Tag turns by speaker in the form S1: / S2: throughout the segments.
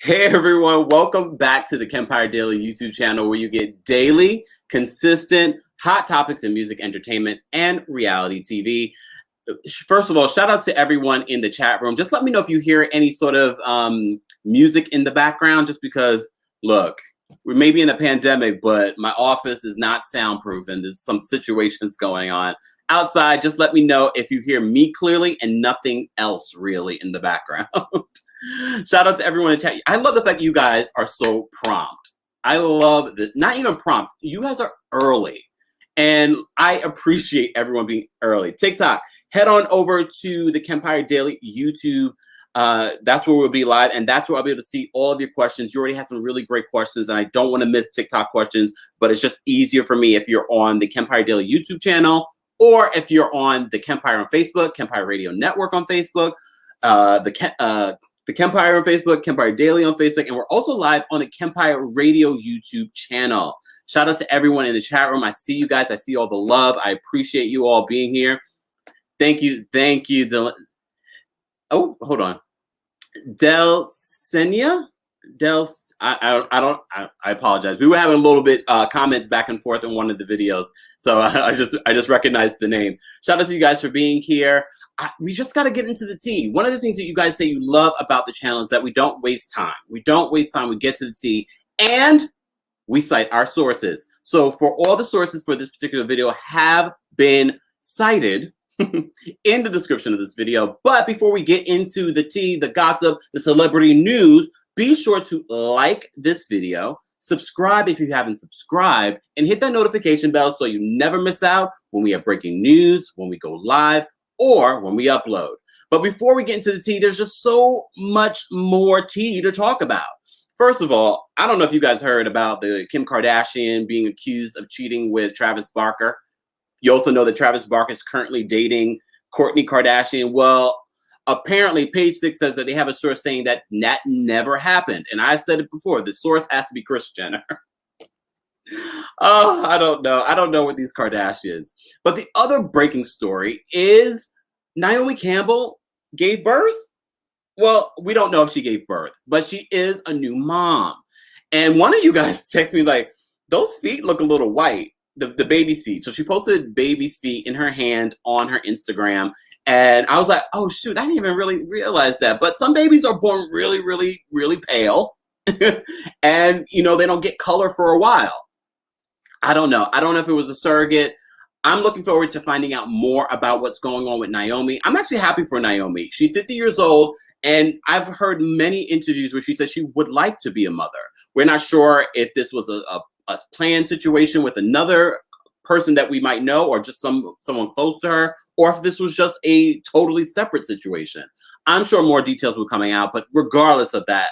S1: Hey everyone, welcome back to the Kempire Daily YouTube channel where you get daily, consistent, hot topics in music, entertainment, and reality TV. First of all, shout out to everyone in the chat room. Just let me know if you hear any sort of music in the background, just because, look, we may be in a pandemic, but my office is not soundproof and there's some situations going on outside. Just let me know if you hear me clearly and nothing else really in the background. Shout out to everyone in chat. I love the fact you guys are so prompt. I love that. Not even prompt. You guys are early. And I appreciate everyone being early. TikTok, head on over to the Kempire Daily YouTube. That's where we'll be live. And that's where I'll be able to see all of your questions. You already have some really great questions. And I don't want to miss TikTok questions. But it's just easier for me if you're on the Kempire Daily YouTube channel. Or if you're on the Kempire on Facebook, Kempire Radio Network on Facebook. The Kempire on Facebook, Kempire Daily on Facebook, and we're also live on the Kempire Radio YouTube channel. Shout out to everyone in the chat room. I see you guys. I see all the love. I appreciate you all being here. Thank you. Thank you. Oh, hold on. I apologize. We were having a little bit comments back and forth in one of the videos, so I just recognized the name. Shout out to you guys for being here. We just got to get into the tea. One of the things that you guys say you love about the channel is that we don't waste time. We don't waste time. We get to the tea, and we cite our sources. So for all the sources for this particular video have been cited in the description of this video. But before we get into the tea, the gossip, the celebrity news, be sure to like this video, subscribe if you haven't subscribed, and hit that notification bell so you never miss out when we have breaking news, when we go live, or when we upload. But before we get into the tea, there's just so much more tea to talk about. First of all, I don't know if you guys heard about the Kim Kardashian being accused of cheating with Travis Barker. You also know that Travis Barker is currently dating Kourtney Kardashian. Well, apparently Page Six says that they have a source saying that that never happened. And I said it before, the source has to be Kris Jenner. Oh, I don't know. I don't know with these Kardashians. But the other breaking story is Naomi Campbell gave birth. Well, we don't know if she gave birth, but she is a new mom. And one of you guys texted me like, those feet look a little white, the baby's feet. So she posted baby's feet in her hand on her Instagram. And I was like, oh, shoot, I didn't even really realize that. But some babies are born really, really, really pale. And, you know, they don't get color for a while. I don't know. I don't know if it was a surrogate. I'm looking forward to finding out more about what's going on with Naomi. I'm actually happy for Naomi. She's 50 years old, and I've heard many interviews where she said she would like to be a mother. We're not sure if this was a planned situation with another person that we might know, or just someone close to her, or if this was just a totally separate situation. I'm sure more details will be coming out, but regardless of that,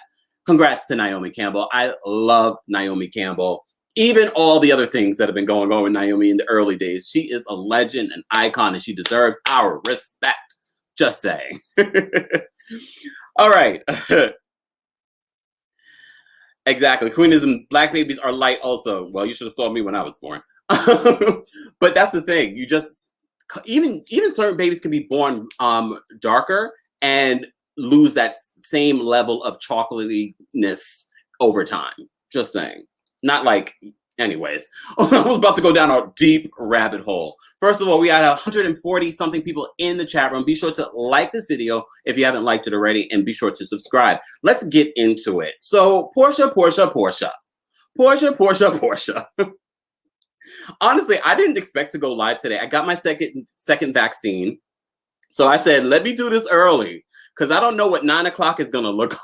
S1: congrats to Naomi Campbell. I love Naomi Campbell. Even all the other things that have been going on with Naomi in the early days, she is a legend, an icon, and she deserves our respect. Just saying. All right. Exactly. Queenism, black babies are light also. Well, you should have saw me when I was born. But that's the thing. You just, even certain babies can be born darker and lose that same level of chocolatiness over time. Just saying. Not like, anyways, I was about to go down a deep rabbit hole. First of all, we had 140 something people in the chat room. Be sure to like this video if you haven't liked it already, and be sure to subscribe. Let's get into it. So Porsha. Honestly, I didn't expect to go live today. I got my second vaccine. So I said, let me do this early, because I don't know what 9 o'clock is going to look like.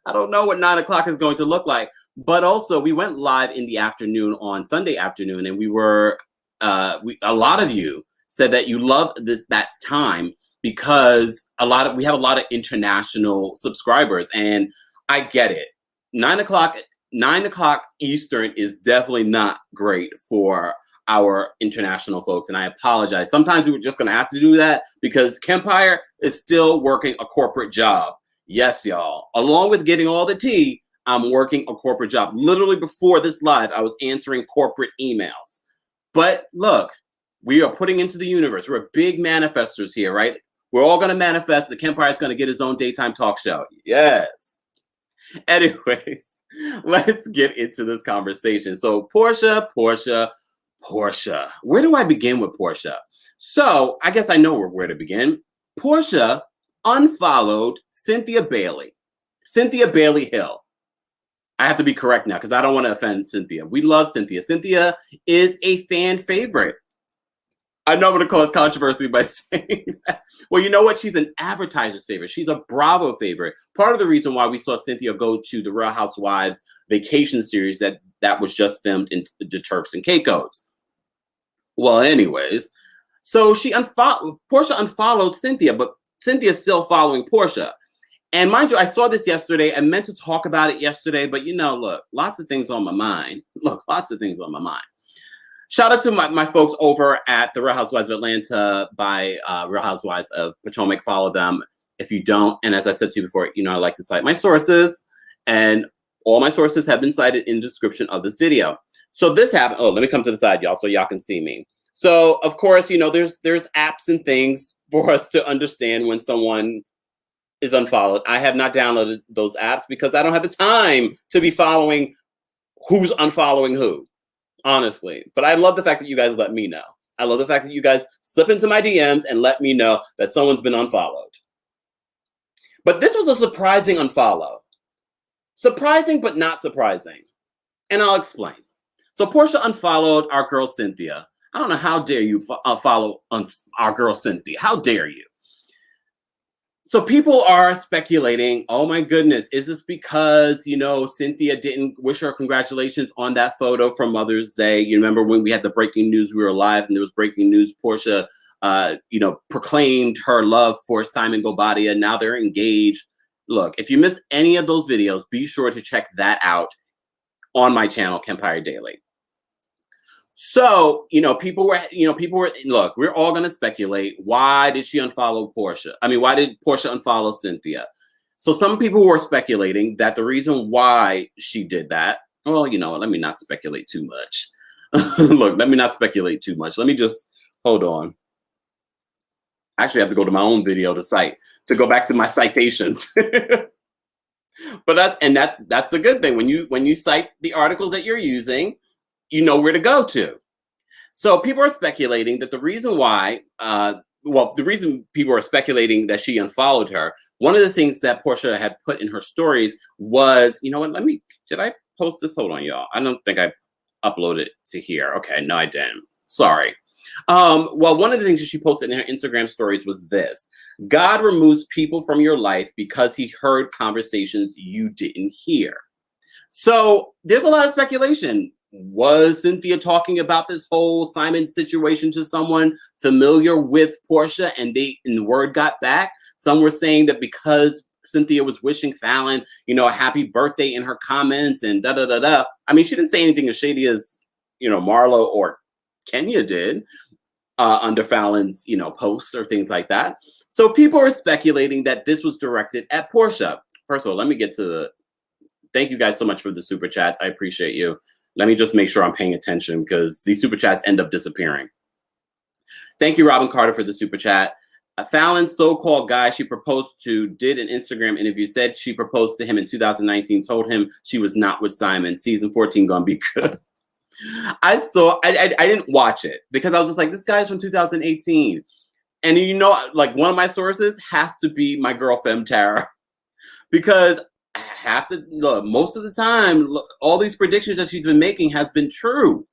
S1: I don't know what 9 o'clock is going to look like. But also, we went live in the afternoon on Sunday afternoon, and we were, a lot of you said that you love that time because we have a lot of international subscribers, and I get it. 9 o'clock Eastern is definitely not great for our international folks, and I apologize. Sometimes we're just going to have to do that because Kempire is still working a corporate job. Yes, y'all. Along with getting all the tea, I'm working a corporate job. Literally before this live, I was answering corporate emails. But look, we are putting into the universe. We're big manifestors here, right? We're all going to manifest. The Kempire is going to get his own daytime talk show. Yes. Anyways, let's get into this conversation. So Porsha. Where do I begin with Porsha? So I guess I know where to begin. Porsha unfollowed Cynthia Bailey. Cynthia Bailey Hill. I have to be correct now because I don't want to offend Cynthia. We love Cynthia. Cynthia is a fan favorite. I know I'm going to cause controversy by saying that. Well, you know what? She's an advertiser's favorite. She's a Bravo favorite. Part of the reason why we saw Cynthia go to the Real Housewives vacation series that was just filmed in the Turks and Caicos. Well, anyways, so Porsha unfollowed Cynthia, but Cynthia's still following Porsha. And mind you, I saw this yesterday. I meant to talk about it yesterday, but look, lots of things on my mind. Shout out to my folks over at the Real Housewives of Atlanta by Real Housewives of Potomac. Follow them if you don't. And as I said to you before, I like to cite my sources. And all my sources have been cited in the description of this video. So this happened. Oh, let me come to the side, y'all, so y'all can see me. So, of course, there's apps and things for us to understand when someone is unfollowed. I have not downloaded those apps because I don't have the time to be following who's unfollowing who. Honestly, but I love the fact that you guys let me know. I love the fact that you guys slip into my DMs and let me know that someone's been unfollowed. But this was a surprising unfollow. Surprising, but not surprising. And I'll explain. So Porsha unfollowed our girl Cynthia. I don't know, how dare you follow our girl Cynthia? How dare you? So people are speculating, oh my goodness, is this because, Cynthia didn't wish her congratulations on that photo from Mother's Day? You remember when we had the breaking news, we were live and there was breaking news, Porsha, proclaimed her love for Simon Gobadia. Now they're engaged. Look, if you missed any of those videos, be sure to check that out on my channel, Kempire Daily. So, people were, look, we're all going to speculate. Why did she unfollow Porsha? Why did Porsha unfollow Cynthia? So some people were speculating that the reason why she did that, well, let me not speculate too much. Look, let me not speculate too much. Let me just, hold on. I actually have to go to my own video to go back to my citations. But that's the good thing. When you cite the articles that you're using, you know where to go to. So people are speculating that the reason why, the reason people are speculating that she unfollowed her, one of the things that Porsha had put in her stories was, did I post this? Hold on, y'all. I don't think I uploaded it to here. Okay, no, I didn't. Sorry. One of the things that she posted in her Instagram stories was this: God removes people from your life because he heard conversations you didn't hear. So there's a lot of speculation. Was Cynthia talking about this whole Simon situation to someone familiar with Porsha and word got back? Some were saying that because Cynthia was wishing Fallon, a happy birthday in her comments and da-da-da-da. She didn't say anything as shady as, Marlo or Kenya did under Fallon's, posts or things like that. So people are speculating that this was directed at Porsha. First of all, let me get to thank you guys so much for the super chats. I appreciate you. Let me just make sure I'm paying attention because these super chats end up disappearing. Thank you, Robin Carter, for the super chat. Fallon's so-called guy she proposed to did an Instagram interview, said she proposed to him in 2019, told him she was not with Simon. Season 14 gonna be good. I didn't watch it because I was just like, this guy's from 2018. And one of my sources has to be my girl Fem Tara. Because most of the time, all these predictions that she's been making has been true.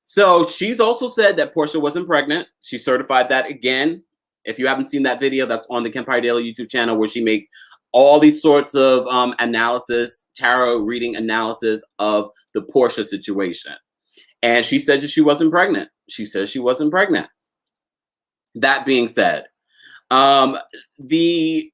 S1: So she's also said that Porsha wasn't pregnant. She certified that again. If you haven't seen that video, that's on the Kempire Daily YouTube channel where she makes all these sorts of analysis, tarot reading analysis of the Porsha situation. And she said that she wasn't pregnant. She says she wasn't pregnant. That being said, the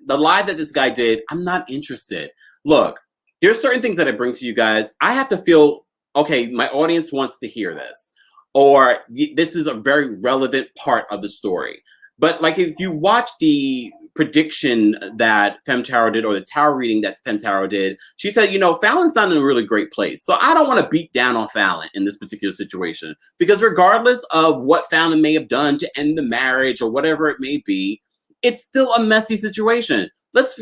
S1: live that this guy did, I'm not interested. Look, there's certain things that I bring to you guys. I have to feel, okay, my audience wants to hear this, or this is a very relevant part of the story. But if you watch the prediction that Fem Tarot did, or the tarot reading that Fem Tarot did, she said, Fallon's not in a really great place. So I don't want to beat down on Fallon in this particular situation, because regardless of what Fallon may have done to end the marriage or whatever it may be, it's still a messy situation. Let's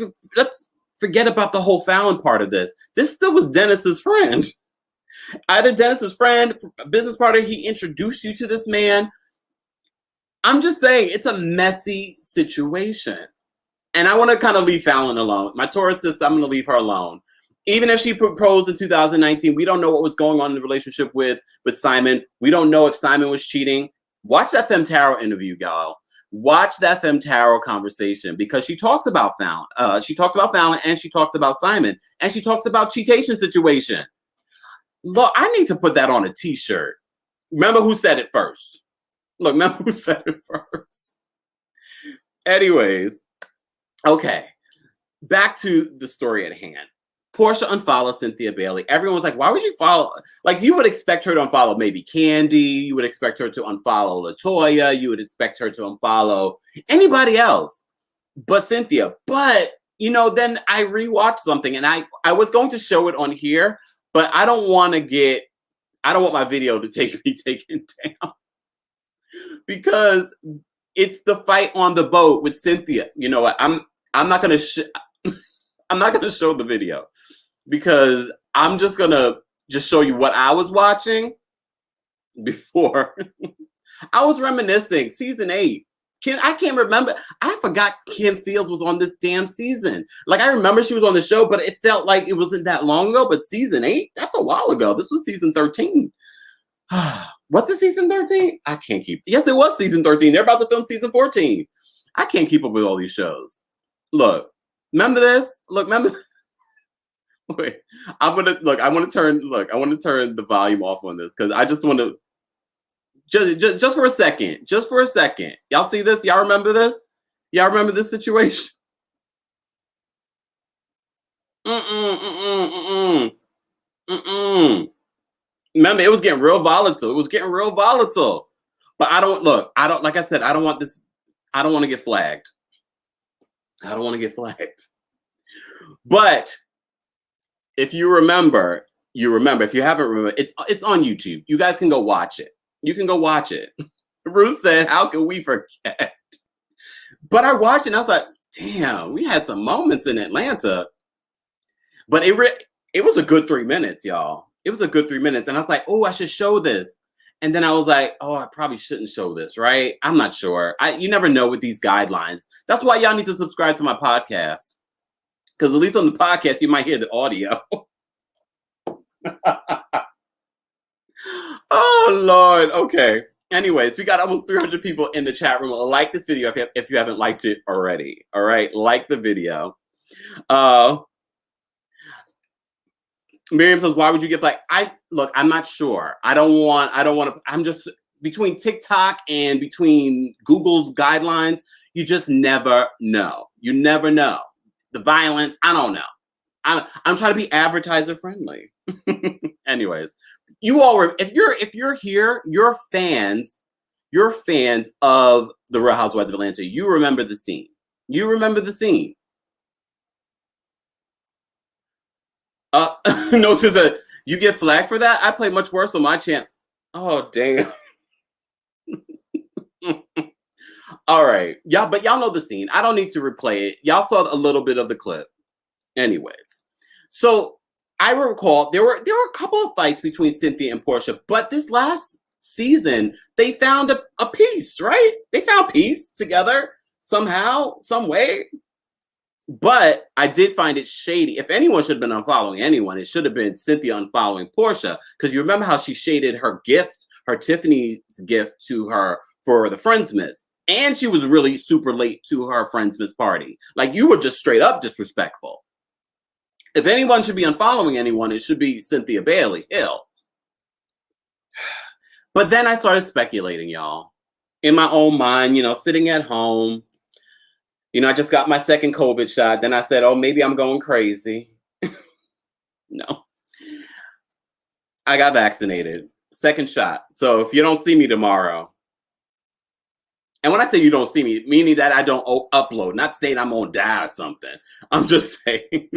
S1: forget about the whole Fallon part of this. This still was Dennis's friend. Either Dennis's friend, business partner, he introduced you to this man. I'm just saying, it's a messy situation. And I want to kind of leave Fallon alone. My Taurus sister, I'm going to leave her alone. Even if she proposed in 2019, we don't know what was going on in the relationship with Simon. We don't know if Simon was cheating. Watch that Femme Tarot interview, y'all. Watch that Femme Tarot conversation, because she talks about Fallon. She talked about Fallon, and she talks about Simon, and she talks about cheatation situation. Look, I need to put that on a t-shirt. Remember who said it first. Look, remember who said it first. Anyways, okay. Back to the story at hand. Porsha unfollows Cynthia Bailey. Everyone was like, why would you follow? Like, you would expect her to unfollow maybe Candy. You would expect her to unfollow LaToya. You would expect her to unfollow anybody else but Cynthia. But, you know, then I rewatched something, and I was going to show it on here, but I don't want my video to be taken down, because it's the fight on the boat with Cynthia. You know what? I'm not going to I'm not going to show the video, because I'm just going to show you what I was watching before. I was reminiscing. Season 8. I can't remember. I forgot Kim Fields was on this damn season. Like, I remember she was on the show, but it felt like it wasn't that long ago. But season 8? That's a while ago. This was season 13. Was it season 13? I can't keep. Yes, it was season 13. They're about to film season 14. I can't keep up with all these shows. Look, remember this? Look, remember. Wait, I want to turn the volume off on this, because I just want to. Just for a second. Just for a second. Y'all see this? Y'all remember this? Y'all remember this situation? Remember, it was getting real volatile. It was getting real volatile. But like I said, I don't want to get flagged. I don't want to get flagged. But if you remember, If you haven't remembered, it's on YouTube. You guys can go watch it. You can go watch it. Ruth said, how can we forget? But I watched it, and I was like, damn, we had some moments in Atlanta. But it was a good 3 minutes, y'all. It was a good 3 minutes. And I was like, oh, I should show this. And then I was like, oh, I probably shouldn't show this, right? I'm not sure. You never know with these guidelines. That's why y'all need to subscribe to my podcast. Because at least on the podcast, you might hear the audio. Oh, Lord. Okay. Anyways, we got almost 300 people in the chat room. Like this video if you haven't liked it already. All right. Like the video. Miriam says, why would you get I'm not sure. I don't want to, I'm just between TikTok and between Google's guidelines. You just never know. You never know. The violence. I don't know. I'm trying to be advertiser friendly. Anyways, you all were, if you're here, you're fans of the Real Housewives of Atlanta. You remember the scene. You remember the scene. No, you get flagged for that? I play much worse on my channel. Oh, damn. All right. But y'all know the scene. I don't need to replay it. Y'all saw a little bit of the clip. Anyways. So I recall there were a couple of fights between Cynthia and Porsha, but this last season, they found a peace, right? They found peace together somehow, some way. But I did find it shady. If anyone should have been unfollowing anyone, it should have been Cynthia unfollowing Porsha, because you remember how she shaded her gift, her Tiffany's gift to her for the Friendsmas. And she was really super late to her Friendsmas party. Like, you were just straight up disrespectful. If anyone should be unfollowing anyone, it should be Cynthia Bailey. Hill. But then I started speculating, y'all. In my own mind, sitting at home. I just got my second COVID shot. Then I said, oh, maybe I'm going crazy. No. I got vaccinated. Second shot. So if you don't see me tomorrow. And when I say you don't see me, meaning that I don't upload. Not saying I'm going to die or something. I'm just saying.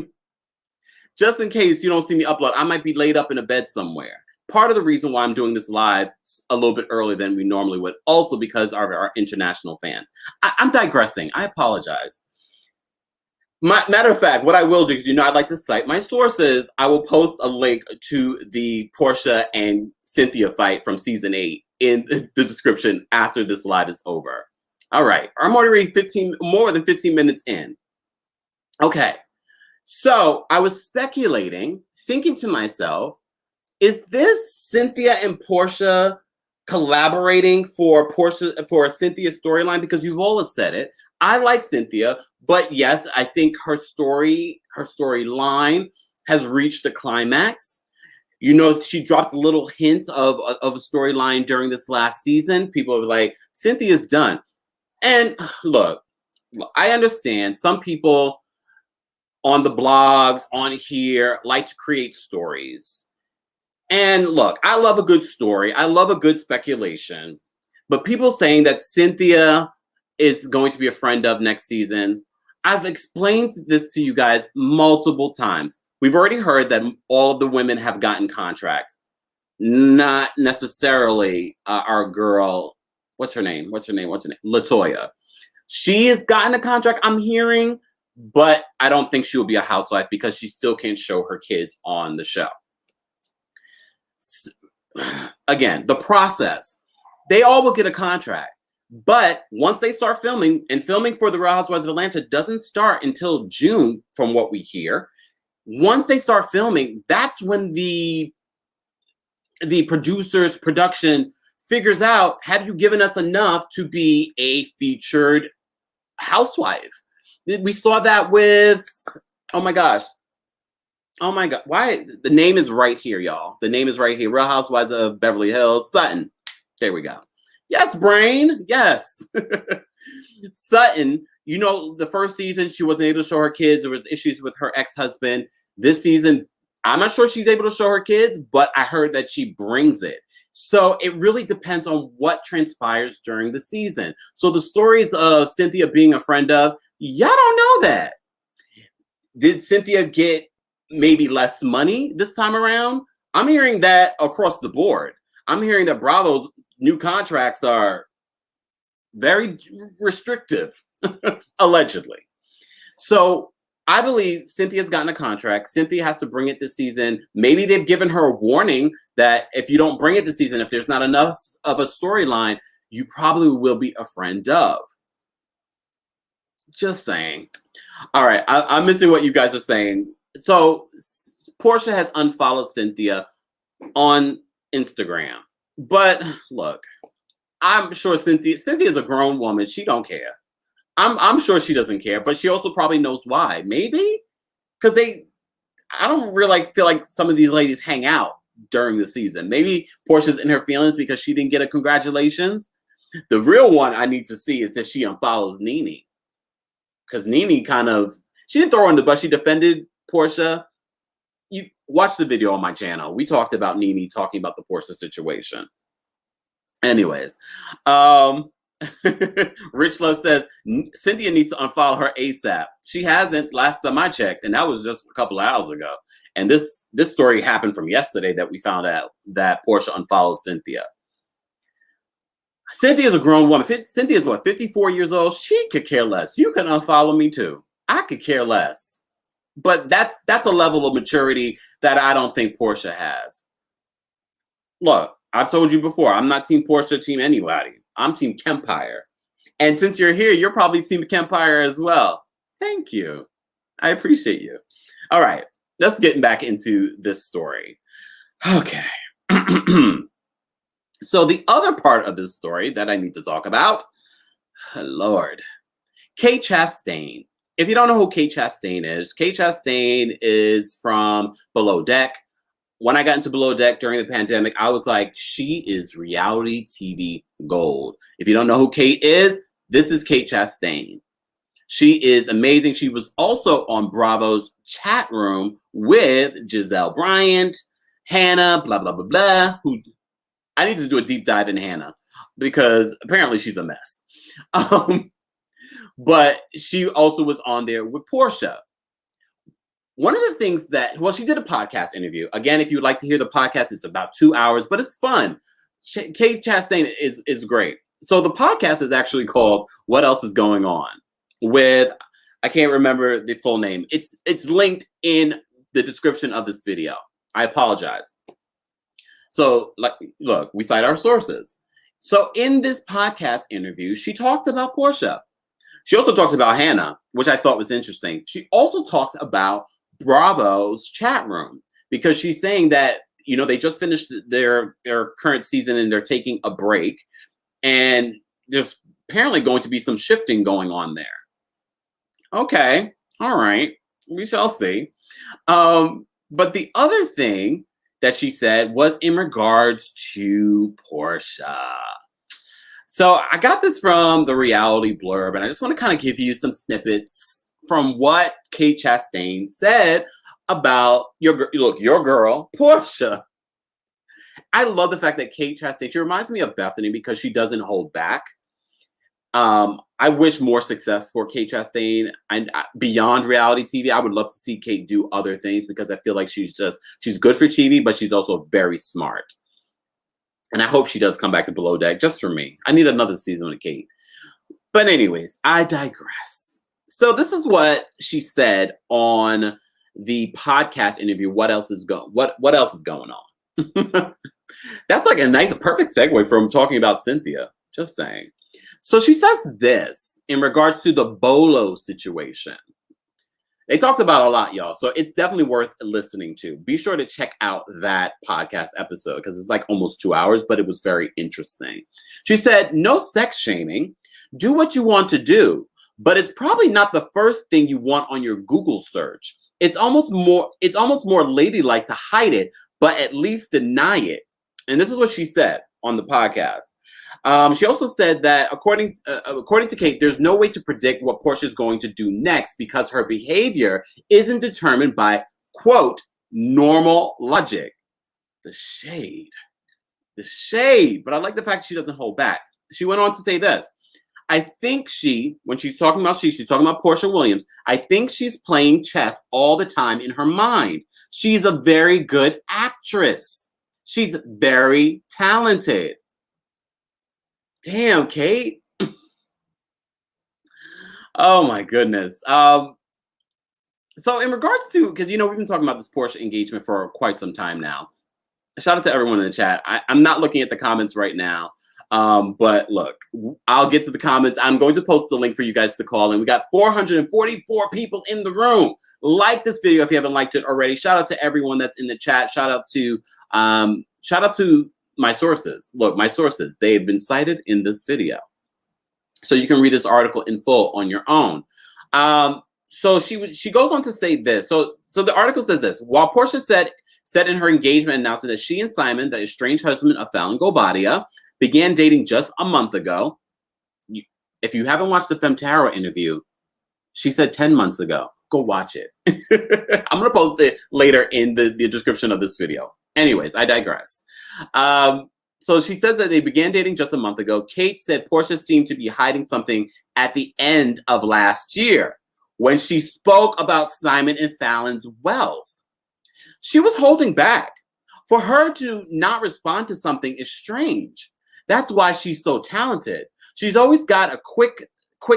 S1: Just in case you don't see me upload, I might be laid up in a bed somewhere. Part of the reason why I'm doing this live a little bit earlier than we normally would, also because of our international fans. I'm digressing. I apologize. Matter of fact, what I will do, because I'd like to cite my sources, I will post a link to the Porsha and Cynthia fight from season 8 in the description after this live is over. All right, I'm already more than 15 minutes in. Okay, so I was speculating, thinking to myself, is this Cynthia and Porsha collaborating for Cynthia's storyline? Because you've always said it. I like Cynthia, but yes, I think her storyline has reached a climax. She dropped little hints of a storyline during this last season. People were like, Cynthia's done. And look, I understand some people on the blogs, on here, like to create stories. And look, I love a good story. I love a good speculation. But people saying that Cynthia is going to be a friend of next season, I've explained this to you guys multiple times. We've already heard that all of the women have gotten contracts. Not necessarily our girl, what's her name? LaToya. She has gotten a contract, I'm hearing, but I don't think she will be a housewife because she still can't show her kids on the show. Again, the process. They all will get a contract. But once they start filming, and filming for the Real Housewives of Atlanta doesn't start until June, from what we hear. Once they start filming, that's when the production figures out, have you given us enough to be a featured housewife? We saw that with, oh my God, why? The name is right here, y'all. The name is right here. Real Housewives of Beverly Hills, Sutton. There we go. Yes, brain. Yes. Sutton, the first season, she wasn't able to show her kids. There was issues with her ex-husband. This season, I'm not sure she's able to show her kids, but I heard that she brings it. So it really depends on what transpires during the season. So the stories of Cynthia being a friend of, y'all don't know that. Did Cynthia get maybe less money this time around? I'm hearing that across the board. I'm hearing that Bravo's new contracts are very restrictive, allegedly. So I believe Cynthia's gotten a contract. Cynthia has to bring it this season. Maybe they've given her a warning that if you don't bring it this season, if there's not enough of a storyline, you probably will be a friend of. Just saying. All right, I'm missing what you guys are saying. So Porsha has unfollowed Cynthia on Instagram. But look, I'm sure Cynthia's a grown woman. She don't care. I'm sure she doesn't care, but she also probably knows why. Maybe because I don't really feel like some of these ladies hang out during the season. Maybe Porsha's in her feelings because she didn't get a congratulations. The real one I need to see is if she unfollows Nene. Because Nene she didn't throw her on the bus. She defended Porsha. You watch the video on my channel. We talked about Nene talking about the Porsha situation. Anyways, Rich Love says Cynthia needs to unfollow her ASAP. She hasn't, last time I checked, and that was just a couple of hours ago. And this story happened from yesterday that we found out that Porsha unfollowed Cynthia. Cynthia's a grown woman. Cynthia's 54 years old. She could care less. You can unfollow me too. I could care less. But that's a level of maturity that I don't think Porsha has. Look, I've told you before, I'm not team Porsha, team anybody. I'm team Kempire. And since you're here, you're probably team Kempire as well. Thank you. I appreciate you. All right, let's get back into this story. Okay. So the other part of this story that I need to talk about, Lord, Kate Chastain. If you don't know who Kate Chastain is from Below Deck. When I got into Below Deck during the pandemic, I was like, she is reality TV gold. If you don't know who Kate is, this is Kate Chastain. She is amazing. She was also on Bravo's chat room with Giselle Bryant, Hannah, blah, blah, blah, blah. Who I need to do a deep dive in Hannah because apparently she's a mess. But she also was on there with Porsha. One of the things she did a podcast interview. Again, if you would like to hear the podcast, it's about 2 hours, but it's fun. Kate Chastain is great. So the podcast is actually called What Else Is Going On? With, I can't remember the full name. It's linked in the description of this video. I apologize. So, like, look, we cite our sources. So in this podcast interview, she talks about Porsha. She also talks about Hannah, which I thought was interesting. She also talks about Bravo's chat room, because she's saying that, you know, they just finished their current season and they're taking a break. And there's apparently going to be some shifting going on there. Okay. All right. We shall see. But the other thing that she said was in regards to Porsha. So I got this from the reality blurb, and I just want to kind of give you some snippets from what Kate Chastain said about your girl, Porsha. I love the fact that Kate Chastain, she reminds me of Bethany because she doesn't hold back. I wish more success for Kate Chastain, and beyond reality TV. I would love to see Kate do other things, because I feel like she's good for TV, but she's also very smart. And I hope she does come back to Below Deck, just for me. I need another season with Kate. But anyways, I digress. So this is what she said on the podcast interview. What else is going on? That's like a perfect segue from talking about Cynthia. Just saying. So she says this in regards to the Bolo situation. They talked about a lot, y'all. So it's definitely worth listening to. Be sure to check out that podcast episode, because it's like almost 2 hours, but it was very interesting. She said, no sex shaming. Do what you want to do, but it's probably not the first thing you want on your Google search. It's almost more ladylike to hide it, but at least deny it. And this is what she said on the podcast. She also said that according to Kate, there's no way to predict what Porsha is going to do next, because her behavior isn't determined by, quote, normal logic. The shade. But I like the fact she doesn't hold back. She went on to say this. I think when she's talking about she's talking about Porsha Williams, I think she's playing chess all the time in her mind. She's a very good actress. She's very talented. Damn, Kate. Oh my goodness. So in regards to, because we've been talking about this Porsha engagement for quite some time now. Shout out to everyone in the chat. I'm not looking at the comments right now. But look, I'll get to the comments. I'm going to post the link for you guys to call in. We got 444 people in the room. Like this video if you haven't liked it already. Shout out to everyone that's in the chat. Shout out to my sources. Look, my sources, they have been cited in this video. So you can read this article in full on your own. So she goes on to say this. So the article says this. While Porsha said in her engagement announcement that she and Simon, the estranged husband of Fallon Gobadia, began dating just a month ago. If you haven't watched the Femtara interview, she said 10 months ago. Go watch it. I'm going to post it later in the description of this video. Anyways, I digress. So she says that they began dating just a month ago. Kate said Porsha seemed to be hiding something at the end of last year when she spoke about Simon and Fallon's wealth. She was holding back. For her to not respond to something is strange. That's why she's so talented. She's always got a quick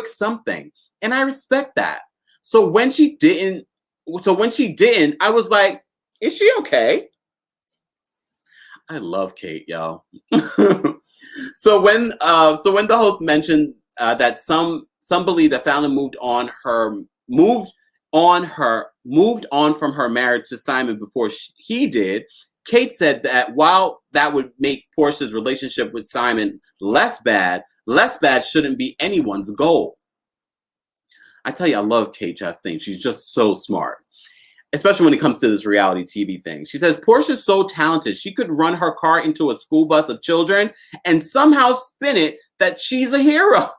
S1: something, and I respect that. So when she didn't, I was like, is she okay? I love Kate, y'all. So when the host mentioned that some believe that Fallon moved on from her marriage to Simon before he did, Kate said that while that would make Porsha's relationship with Simon less bad shouldn't be anyone's goal. I tell you, I love Kate Chastain. She's just so smart, especially when it comes to this reality TV thing. She says, Porsha's so talented, she could run her car into a school bus of children and somehow spin it that she's a hero.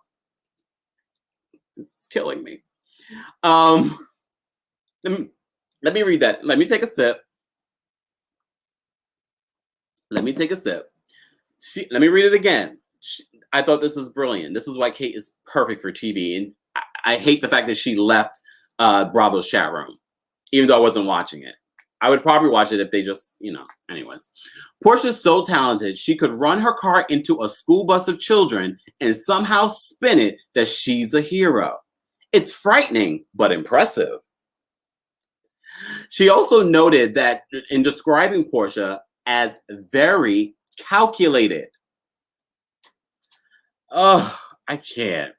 S1: This is killing me. Let me read that. Let me take a sip. Let me read it again. I thought this was brilliant. This is why Kate is perfect for TV. And I hate the fact that she left Bravo's chat room, even though I wasn't watching it. I would probably watch it if they just, anyways. Porsha's so talented, she could run her car into a school bus of children and somehow spin it that she's a hero. It's frightening, but impressive. She also noted that in describing Porsha as very calculated. Oh, I can't.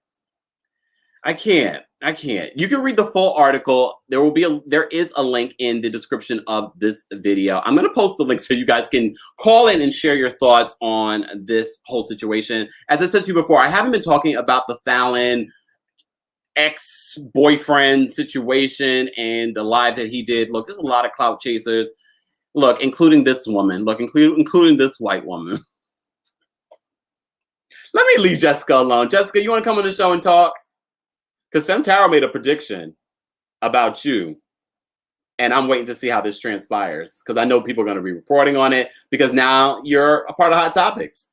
S1: You can read the full article. There is a link in the description of this video. I'm going to post the link so you guys can call in and share your thoughts on this whole situation. As I said to you before, I haven't been talking about the Fallon ex-boyfriend situation and the live that he did. Look, there's a lot of clout chasers. Look, including this woman. Look, including this white woman. Let me leave Jessica alone. Jessica, you want to come on the show and talk? Because Femtaro made a prediction about you. And I'm waiting to see how this transpires. Because I know people are going to be reporting on it. Because now you're a part of Hot Topics.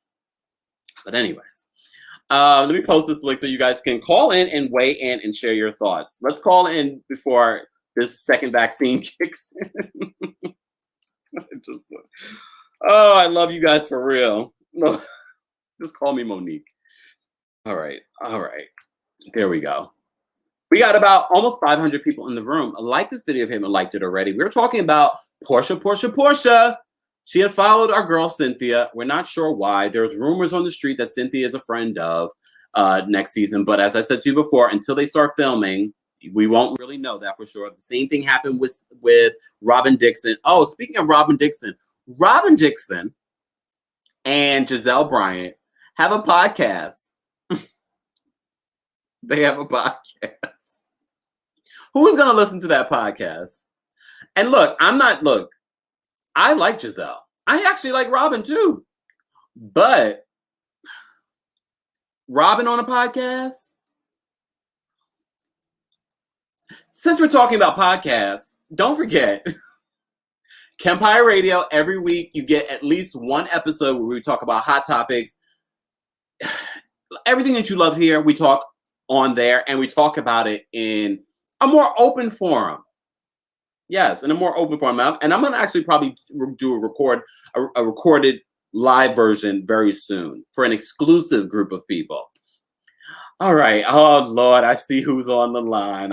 S1: But anyways. Let me post this link so you guys can call in and weigh in and share your thoughts. Let's call in before this second vaccine kicks in. Oh, I love you guys for real. No, just call me Monique. All right. There we go. We got about almost 500 people in the room. Like this video if you haven't liked it already. We're talking about Porsha. She had followed our girl Cynthia. We're not sure why. There's rumors on the street that Cynthia is a friend of next season. But as I said to you before, until they start filming, we won't really know that for sure. The same thing happened with Robin Dixon. Oh, speaking of Robin Dixon and Giselle Bryant have a podcast. They have a podcast. Who's going to listen to that podcast? And look, I like Giselle. I actually like Robin too. But Robin on a podcast? Since we're talking about podcasts, don't forget, Kempire Radio, every week you get at least one episode where we talk about hot topics. Everything that you love here, we talk on there, and we talk about it in a more open forum. Yes, in a more open forum. And I'm going to actually probably do a recorded live version very soon for an exclusive group of people. All right. Oh, Lord, I see who's on the line.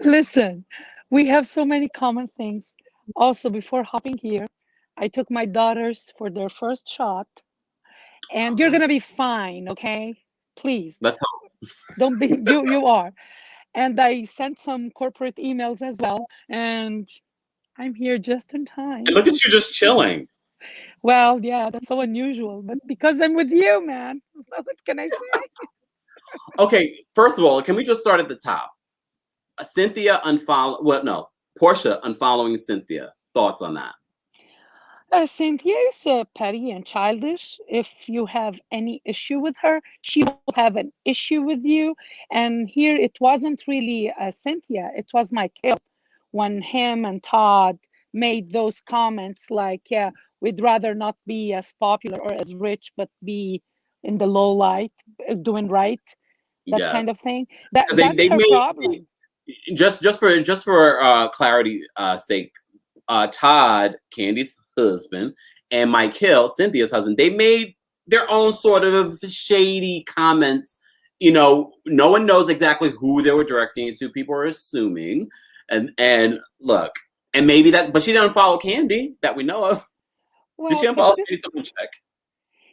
S2: Listen, we have so many common things. Also, before hopping here, I took my daughters for their first shot, and you're going to be fine, okay? Please.
S1: Let's hope.
S2: Don't be, you are. And I sent some corporate emails as well, and I'm here just in time.
S1: And look at you just chilling.
S2: Well, yeah, that's so unusual, but because I'm with you, man. What can I say?
S1: Okay, first of all, can we just start at the top? Porsha unfollowing Cynthia. Thoughts on that?
S2: Cynthia is petty and childish. If you have any issue with her, she will have an issue with you. And here it wasn't really Cynthia, it was Michael. When him and Todd made those comments like, yeah, we'd rather not be as popular or as rich, but be in the low light, doing right, that kind of thing. That's her problem.
S1: Just for clarity sake, Todd, Candy's husband, and Mike Hill, Cynthia's husband, they made their own sort of shady comments. You know, no one knows exactly who they were directing it to. People are assuming. And look, and maybe that, but she didn't follow Candy that we know of.
S2: Well,
S1: did she unfollow Candy? Someone check.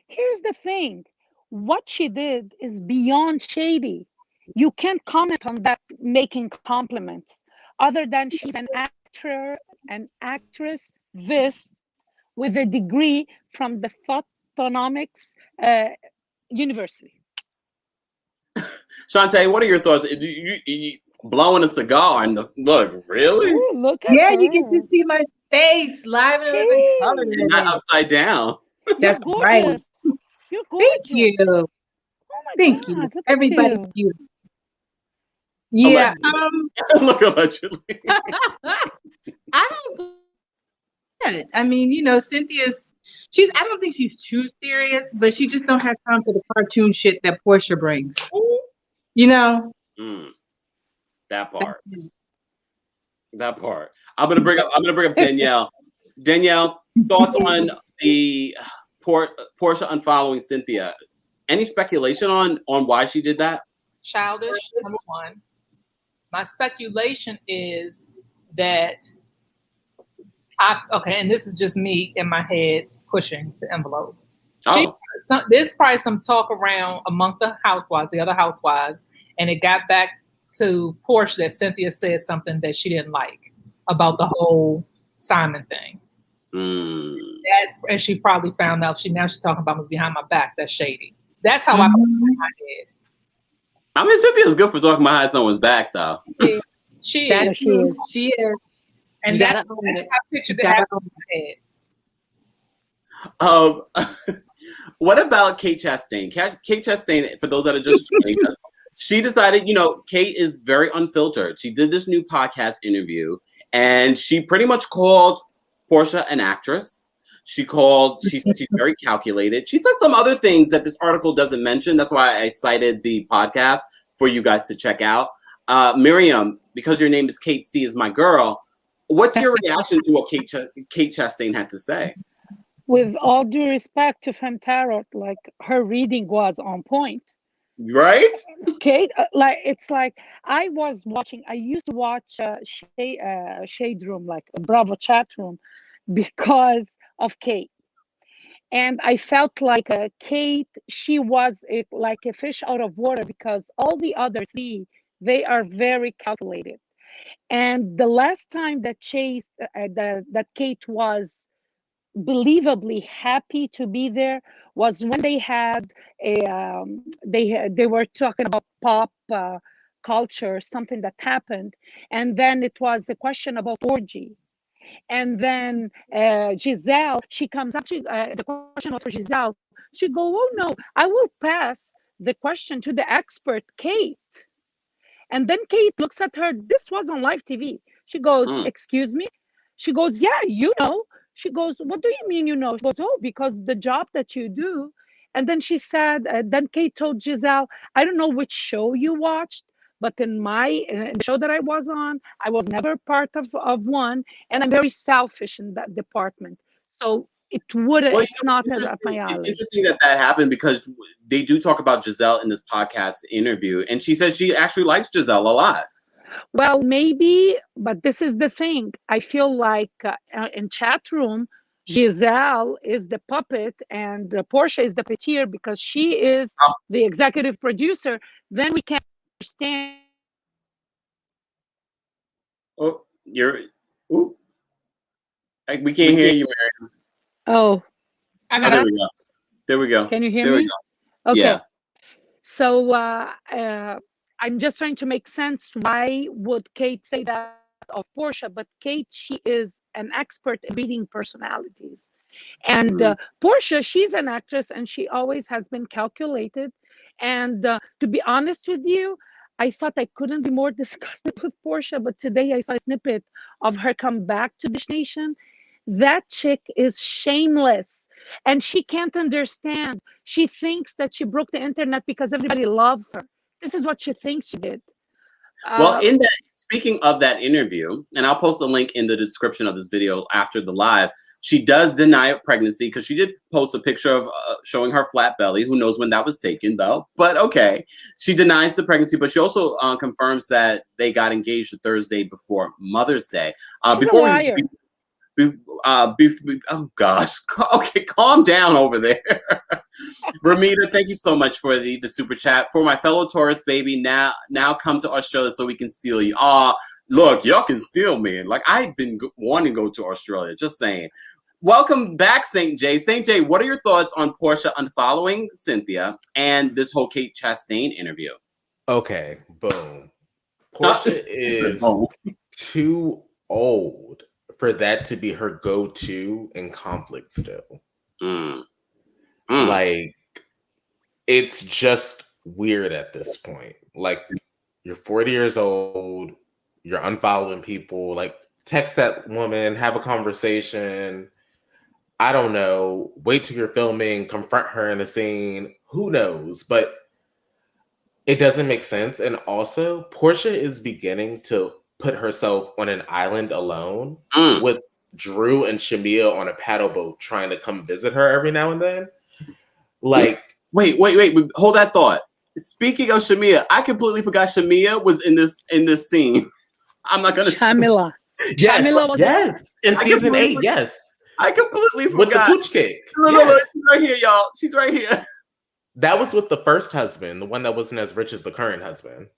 S2: Here's the thing. What she did is beyond shady. You can't comment on that making compliments other than she's an actress, this with a degree from the Photonomics University.
S1: Shantae, what are your thoughts? You blowing a cigar and look, really?
S2: Ooh, look at
S3: her.
S2: You
S3: get to see my face live and living color.
S1: Not upside down.
S3: That's
S2: gorgeous.
S3: Right.
S2: You're gorgeous.
S3: Thank you.
S2: Oh my
S3: Thank
S2: God,
S3: you.
S2: Look
S3: Everybody's
S2: at
S3: beautiful. Yeah.
S1: Look, allegedly.
S3: I don't. I mean, you know, Cynthia's. I don't think she's too serious, but she just don't have time for the cartoon shit that Porsha brings. You know.
S1: That part. That part. I'm gonna bring up Danielle. Danielle, thoughts on the Porsha unfollowing Cynthia? Any speculation on why she did that?
S4: Childish, number one. My speculation is that and this is just me in my head pushing the envelope. There's probably some talk around among the housewives, the other housewives, and it got back to Porsha that Cynthia said something that she didn't like about the whole Simon thing. And she probably found out. She's talking about me behind my back. That's shady. That's how I put it in my head.
S1: I mean, Cynthia's good for talking behind someone's back, though.
S4: She is.
S3: She is.
S4: And that's how I pictured that happening in
S1: my head. What about Kate Chastain? Kate Chastain, for those that are just joining us, she decided, Kate is very unfiltered. She did this new podcast interview, and she pretty much called Porsha an actress. She said she's very calculated. She said some other things that this article doesn't mention. That's why I cited the podcast for you guys to check out. Miriam, because your name is Kate C is my girl, what's your reaction to what Kate Chastain had to say?
S2: With all due respect to Femme Tarot, like her reading was on point.
S1: Right?
S2: Kate, it's like I used to watch Shade Room, like Bravo chat room, because of Kate. And I felt like Kate, she was like a fish out of water, because all the other three, they are very calculated. And the last time that that Kate was believably happy to be there was when they had they were talking about pop culture, something that happened, and then it was a question about orgy. And then Giselle, she comes up, the question was for Giselle. She go, oh no, I will pass the question to the expert, Kate. And then Kate looks at her, this was on live TV. She goes, excuse me? She goes, yeah, you know. She goes, what do you mean you know? She goes, oh, because the job that you do. And then she said, then Kate told Giselle, I don't know which show you watched, but in the show that I was on, I was never part of one, and I'm very selfish in that department. So it's not up my alley.
S1: It's interesting that happened, because they do talk about Giselle in this podcast interview, and she says she actually likes Giselle a lot.
S2: Well, maybe, but this is the thing. I feel like in chat room, Giselle is the puppet and Porsha is the puppeteer, because she is the executive producer. Then we can understand.
S1: Oh, we can't hear you, Mary.
S2: Oh,
S1: there we go.
S2: Can you hear me?
S1: We go.
S2: Okay.
S1: Yeah.
S2: So I'm just trying to make sense. Why would Kate say that of Porsha? But Kate, she is an expert in reading personalities. And Porsha, she's an actress, and she always has been calculated. And to be honest with you, I thought I couldn't be more disgusted with Porsha, but today I saw a snippet of her come back to Dish Nation. That chick is shameless, and she can't understand. She thinks that she broke the internet because everybody loves her. This is what she thinks she did.
S1: Well, speaking of that interview, and I'll post a link in the description of this video after the live, she does deny pregnancy, because she did post a picture of showing her flat belly. Who knows when that was taken, though? But okay, she denies the pregnancy, but she also confirms that they got engaged the Thursday before Mother's Day.
S2: She's a liar.
S1: Oh gosh, okay, calm down over there. Ramita, thank you so much for the super chat. For my fellow Taurus baby, now come to Australia so we can steal you. Look, y'all can steal me. Like, I've been wanting to go to Australia, just saying. Welcome back, St. J. St. J, what are your thoughts on Porsha unfollowing Cynthia and this whole Kate Chastain interview?
S5: Okay, boom. Porsha is too old for that to be her go-to in conflict still. Like, it's just weird at this point. Like, you're 40 years old, you're unfollowing people, like, text that woman, have a conversation. I don't know, wait till you're filming, confront her in the scene, who knows? But it doesn't make sense. And also, Porsha is beginning to put herself on an island alone with Drew and Shamia on a paddle boat trying to come visit her every now and then. Like,
S1: Wait. Hold that thought. Speaking of Shamia, I completely forgot Shamia was in this scene. I'm not gonna.
S2: Shamila.
S5: Yes,
S2: Shamila was
S5: yes. In season 8, yes.
S1: I completely
S5: With the
S1: forgot.
S5: pooch cake.
S1: No,
S5: Yes.
S1: she's right here, y'all. She's right here.
S5: That was with the first husband, the one that wasn't as rich as the current husband.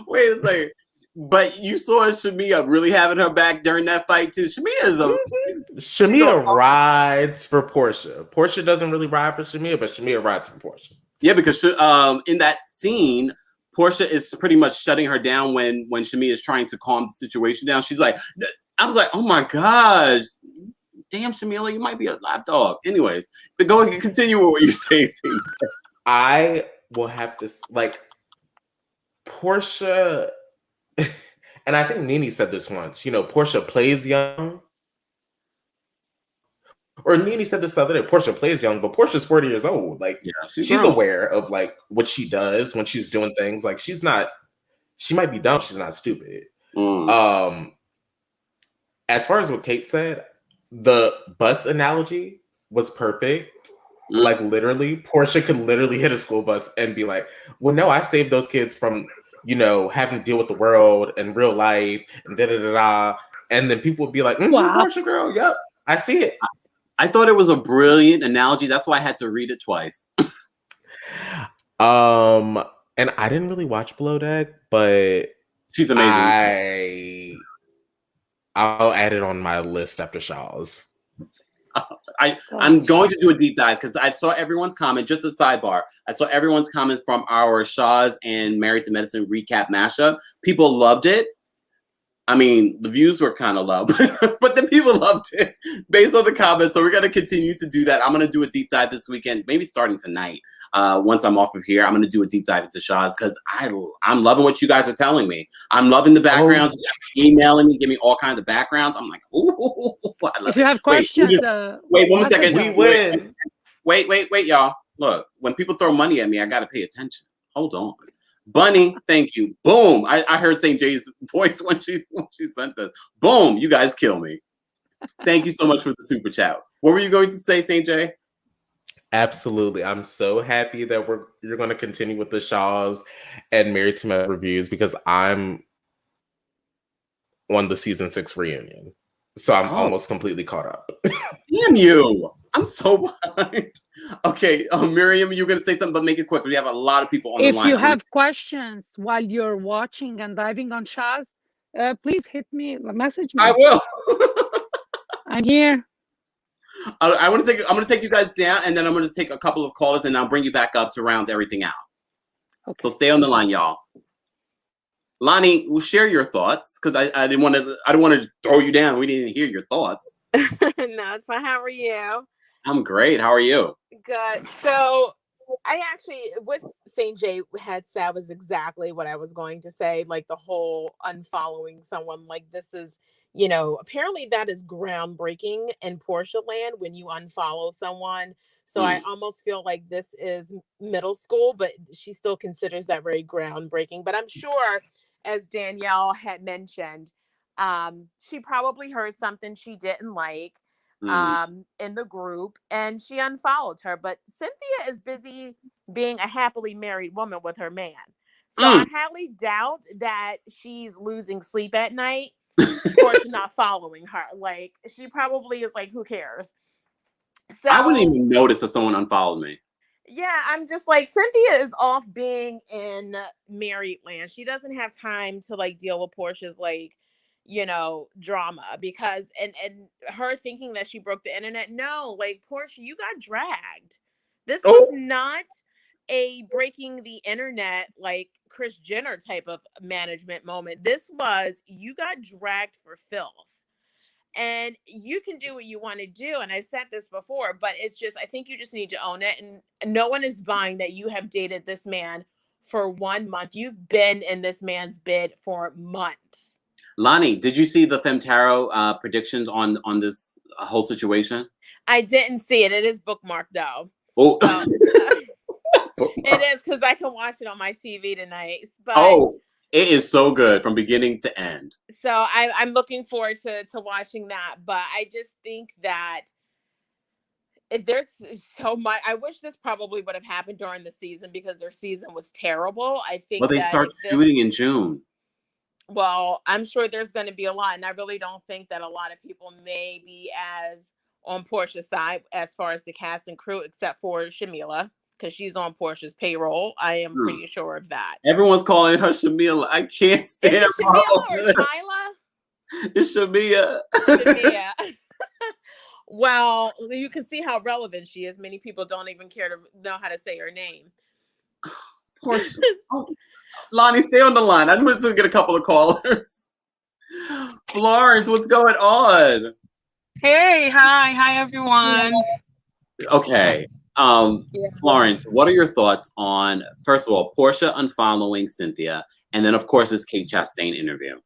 S1: Wait a second. But you saw Shamia really having her back during that fight too. Shamia is
S5: Shamia rides for Porsha. Porsha doesn't really ride for Shamia, but Shamia rides for Porsha.
S1: Yeah, because in that scene, Porsha is pretty much shutting her down when Shamia is trying to calm the situation down. She's like, I was like, oh my gosh, damn Shamila, you might be a lapdog. Anyways, but go ahead and continue with what you're saying.
S5: I will have to like Porsha, and I think Nene said this once. You know, Porsha plays young. Or Nene said this the other day, Porsha plays young, but Portia's 40 years old. Like, yeah, she's aware of like what she does when she's doing things. Like, she might be dumb, she's not stupid. As far as what Kate said, the bus analogy was perfect. Like, literally, Porsha could literally hit a school bus and be like, well, no, I saved those kids from, you know, having to deal with the world and real life and da-da-da-da. And then people would be like, wow. Porsha girl, yep, I see it.
S1: I thought it was a brilliant analogy. That's why I had to read it twice.
S5: And I didn't really watch Below Deck, but
S1: she's amazing.
S5: I'll add it on my list after Shaw's.
S1: I'm going to do a deep dive because I saw everyone's comment. Just a sidebar. I saw everyone's comments from our Shaw's and Married to Medicine recap mashup. People loved it. I mean, the views were kind of low, but the people loved it based on the comments. So we're going to continue to do that. I'm going to do a deep dive this weekend, maybe starting tonight. Once I'm off of here, I'm going to do a deep dive into Shaw's because I'm loving what you guys are telling me. I'm loving the backgrounds. Emailing me, give me all kinds of backgrounds. I'm like, ooh, I love
S2: if you have questions,
S1: wait 1 second.
S5: We win.
S1: Wait, y'all. Look, when people throw money at me, I got to pay attention. Hold on. Bunny, thank you. Boom. I heard St. J's voice when she sent this. Boom. You guys kill me. Thank you so much for the super chat. What were you going to say, St. J?
S5: Absolutely. I'm so happy that you're going to continue with the Shaws and Married to Med reviews because I'm on the season 6 reunion. So I'm almost completely caught up.
S1: Damn you. I'm so behind. Okay, Miriam, you're going to say something, but make it quick. We have a lot of people on the line.
S2: If you have questions while you're watching and diving on Shaz, please hit me, message me.
S1: I will.
S2: I'm here.
S1: I'm going to take you guys down, and then I'm going to take a couple of callers, and I'll bring you back up to round everything out. Okay. So stay on the line, y'all. Lonnie, we'll share your thoughts because I didn't want to throw you down. We didn't hear your thoughts.
S6: No, so how are you?
S1: I'm great. How are you?
S6: Good. So I actually, what St. J had said was exactly what I was going to say. Like the whole unfollowing someone, like this is, you know, apparently that is groundbreaking in Porsha land when you unfollow someone. So I almost feel like this is middle school, but she still considers that very groundbreaking. But I'm sure, as Danielle had mentioned, she probably heard something she didn't like in the group and she unfollowed her. But Cynthia is busy being a happily married woman with her man. So I highly doubt that she's losing sleep at night or she's not following her. Like she probably is like, who cares? So
S1: I wouldn't even notice if someone unfollowed me.
S6: Yeah, I'm just like, Cynthia is off being in married land. She doesn't have time to like deal with Porsha's like, you know, drama because and her thinking that she broke the internet. No, like Porsha, you got dragged. This was not a breaking the internet like Kris Jenner type of management moment. This was you got dragged for filth. And you can do what you want to do. And I've said this before, but it's just, I think you just need to own it. And no one is buying that you have dated this man for 1 month. You've been in this man's bed for months.
S1: Lonnie, did you see the Femtaro predictions on this whole situation?
S6: I didn't see it. It is bookmarked though.
S1: Oh,
S6: so, it is because I can watch it on my TV tonight. But
S1: it is so good from beginning to end.
S6: So I'm looking forward to watching that. But I just think that there's so much. I wish this probably would have happened during the season because their season was terrible. I think
S1: Well, they
S6: that
S1: start shooting in June.
S6: Well, I'm sure there's going to be a lot, and I really don't think that a lot of people may be as on Porsha's side as far as the cast and crew, except for Shamila, because she's on Porsha's payroll. I am pretty sure of that.
S1: Everyone's calling her Shamila. I can't stand
S6: Is it Shamila or Tyla?
S1: It's Shamia.
S6: Shamia. Well, you can see how relevant she is. Many people don't even care to know how to say her name.
S1: Porsha. Lonnie, stay on the line. I'm going to get a couple of callers. Florence, what's going on?
S7: Hey, hi everyone.
S1: Okay. Florence, what are your thoughts on, first of all, Porsha unfollowing Cynthia, and then of course this Kate Chastain interview?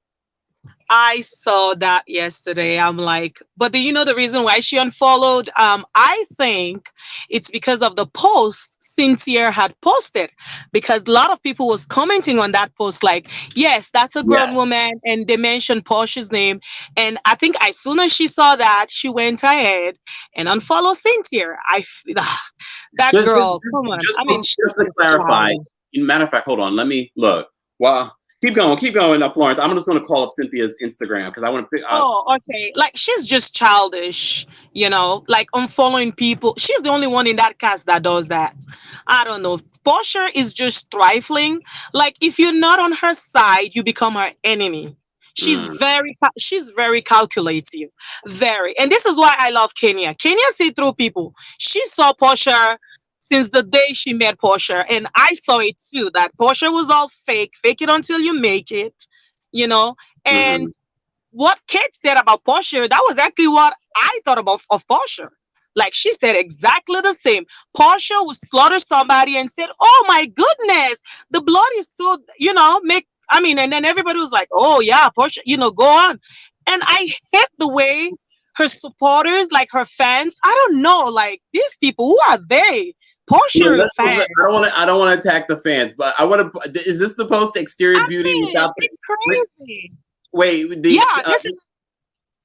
S7: I saw that yesterday. I'm like, but do you know the reason why she unfollowed? I think it's because of the post Cynthia had posted, because a lot of people was commenting on that post like, yes, that's a grown woman, and they mentioned Porsha's name. And I think as soon as she saw that, she went ahead and unfollowed Cynthia. That girl, come on. I mean,
S1: just to clarify, matter of fact, hold on, let me look. Wow. Keep going, Florence. I'm just going to call up Cynthia's Instagram because I want to pick.
S7: Okay. Like, she's just childish, like unfollowing people. She's the only one in that cast that does that. I don't know. Porsha is just trifling. Like, if you're not on her side, you become her enemy. She's very calculative, very. And this is why I love Kenya. Kenya see through people. She saw Porsha since the day she met Porsha, and I saw it too, that Porsha was all fake it until you make it, and what Kate said about Porsha, that was actually what I thought about of Porsha. Like, she said exactly the same. Porsha would slaughter somebody and said, oh my goodness, the blood is so, and then everybody was like, oh yeah, Porsha, go on. And I hate the way her supporters, like her fans, I don't know, like, these people, who are they? Porsha fans.
S1: I don't want to attack the fans, but I want to. Is this the post exterior beauty without?
S7: It's crazy.
S1: Wait,
S7: this is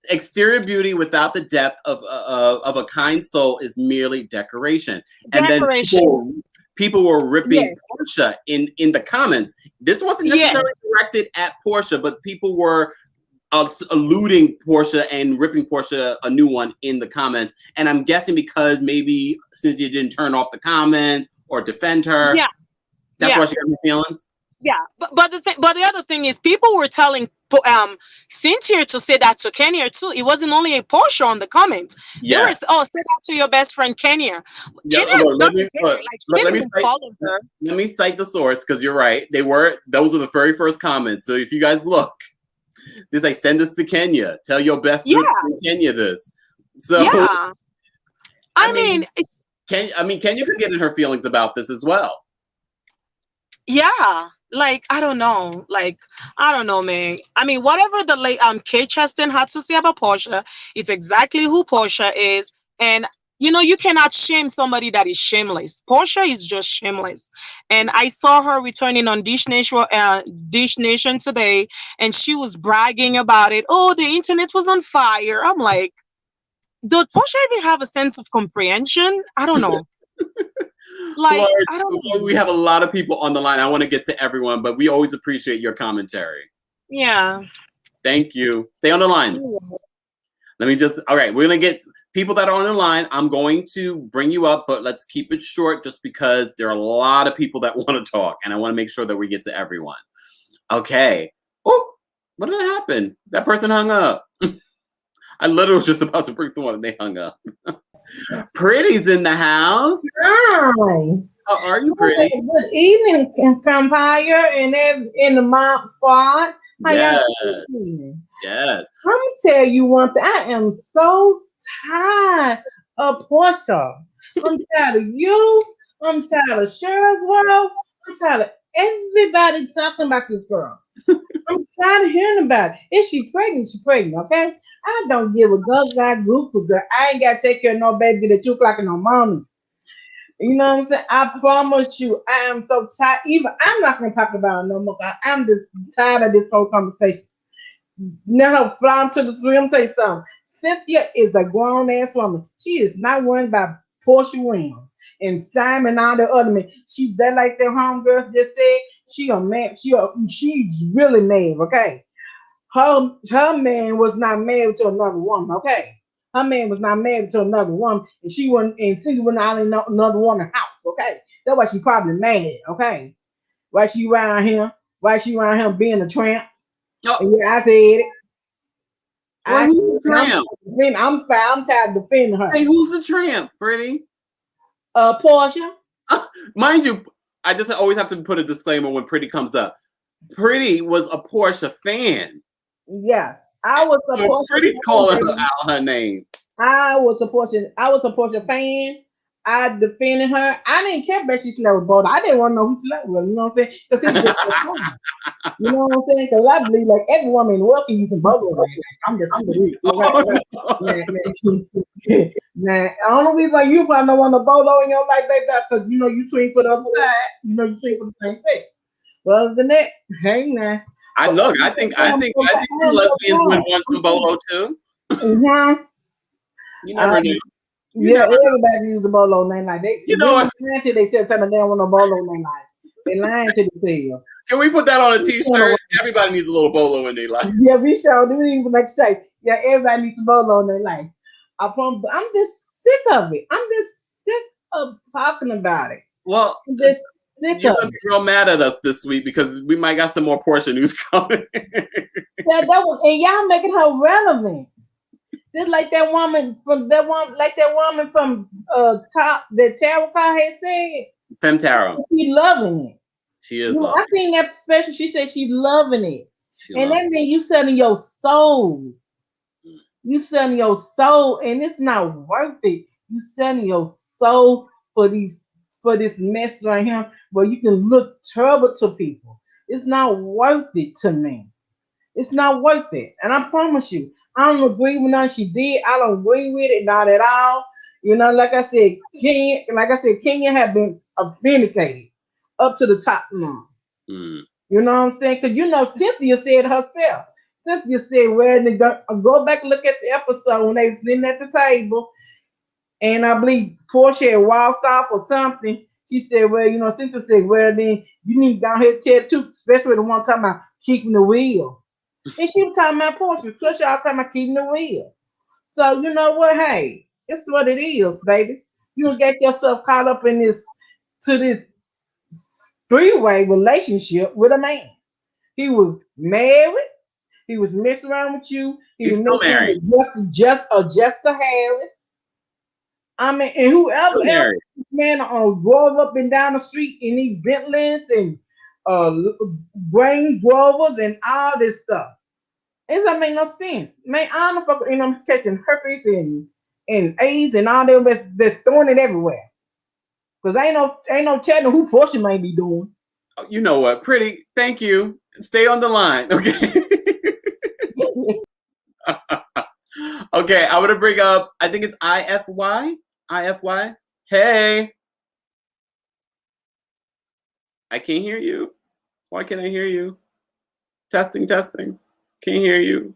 S1: exterior beauty without the depth of a kind soul is merely decoration. And then people were ripping Porsha in the comments. This wasn't necessarily directed at Porsha, but people were alluding Porsha and ripping Porsha a new one in the comments. And I'm guessing because maybe Cynthia didn't turn off the comments or defend her.
S7: Yeah.
S1: That's why she got the feelings.
S7: Yeah. But the other thing is, people were telling Cynthia to say that to Kenya too. It wasn't only a Porsha on the comments. Yeah. There was, say that to your best friend Kenya.
S1: Let me cite the source, because you're right. Those were the very first comments. So if you guys look, it's like, send this to Kenya. Tell your best friend Kenya this. So
S7: I mean,
S1: Kenya could get in her feelings about this as well.
S7: Yeah. Like, I don't know. Like, I don't know, man. I mean, whatever the late Kate Chastain had to say about Porsha, it's exactly who Porsha is. And you cannot shame somebody that is shameless. Porsha is just shameless. And I saw her returning on Dish Nation today, and she was bragging about it. Oh, the internet was on fire. I'm like, does Porsha even have a sense of comprehension? I don't know. Like,
S1: Florence,
S7: I don't know.
S1: We have a lot of people on the line. I want to get to everyone, but we always appreciate your commentary.
S7: Yeah.
S1: Thank you. Stay on the line. Let me all right, we're going to get people that are on the line. I'm going to bring you up, but let's keep it short just because there are a lot of people that want to talk, and I want to make sure that we get to everyone. Okay. Oh, what did happen? That person hung up. I literally was just about to bring someone and they hung up. Pretty's in the house.
S8: Hi.
S1: How are you, Pretty?
S8: Good evening, Kempire, and in the mob squad. How
S1: yes.
S8: y'all doing?
S1: Yes.
S8: Let me tell you one thing. I am so tired of Porsha. I'm tired of you. I'm tired of Cheryl's World. I'm tired of everybody talking about this girl. I'm tired of hearing about it. If she's pregnant, she's pregnant, okay? I don't give a god group of girl. I ain't got to take care of no baby that 2 o'clock in the morning. You know what I'm saying? I promise you, I am so tired. I'm not going to talk about it no more. I'm just tired of this whole conversation. Now, fly to the three. I'm tell you something. Cynthia is a grown-ass woman. She is not worried about Porsha Williams and Simon, all the other men. She that like that homegirl just said. She a man. She's really mad. Okay, her man was not married to another woman. Okay, her man was not married to another woman, and she wasn't. And Cindy wasn't out in another woman's house. Okay, that's why she probably mad. Okay, why she around him? Why she around him being a tramp?
S1: Oh.
S8: And yeah, I said it.
S1: Well, who's the tramp?
S8: I'm tired of defending her.
S1: Hey, who's the tramp, Pretty?
S8: Porsha.
S1: Mind you, I just always have to put a disclaimer when Pretty comes up. Pretty was a Porsha fan.
S8: Yes, I was a Porsha.
S1: Pretty's calling her out her name.
S8: I was a Porsha fan. I defended her. I didn't care about she slept with Bodo. I didn't want to know who slept with her. You know what I'm saying? Because it's just fun. You know what I'm saying? Because I believe like every woman in the world can use some Bodo right now. I'm just Now, I don't know if like you probably don't want a Bodo in your life, baby, because you know you swing for the other side. You know you swing for the same sex. But other than that, hey now.
S1: I think some lesbians would want some Bolo too.
S8: Mm-hmm.
S1: You never know.
S8: Everybody use a Bolo name like they.
S1: You know what?
S8: They said something they don't want a Bolo name like. They lying to the tail.
S1: Can we put that on a t-shirt? Everybody needs a little Bolo in their life.
S8: Yeah, we sure do. We even make say, yeah, everybody needs a Bolo in their life. I'm just sick of it. I'm just sick of talking about it.
S1: Well,
S8: I'm just sick
S1: you're
S8: of
S1: gonna be real mad at us this week because we might got some more Porsha news coming.
S8: And y'all making her relevant. Just like that woman from top that Tarot Car had said.
S1: Fem Tarot.
S8: She loving it.
S1: She is. You know,
S8: I seen that special. She said she's loving it. And that means you selling your soul. You selling your soul, and it's not worth it. You selling your soul for this mess right here where you can look terrible to people. It's not worth it to me. It's not worth it. And I promise you, I don't agree with nothing she did. I don't agree with it, not at all. You know, like I said, Kenya had been vindicated up to the top now. You know what I'm saying? Because you know, Cynthia said herself. Cynthia said, well, go back and look at the episode when they was sitting at the table. And I believe Porsha had walked off or something. She said, well, you know, Cynthia said, well, then you need to go ahead and tell the truth, especially the one talking about keeping the wheel. And she was talking about Porsha, plus y'all talking about keeping the wheel. So, you know what? Hey, it's what it is, baby. You get yourself caught up in this three-way relationship with a man. He was married. He was messing around with you.
S1: He's still married.
S8: With Jessica Harris. I mean, and whoever else, man, drove up and down the street in these Bentleys and Range Rovers and all this stuff. It doesn't make no sense, man. I don't fuck, and I'm catching herpes and AIDS and all that. They're throwing it everywhere. Cause ain't no telling who Porsha may be doing.
S1: You know what, Pretty? Thank you. Stay on the line, okay? Okay, I want to bring up. I think it's IFY. IFY. Hey, I can't hear you. Why can't I hear you? Testing. Can't hear you.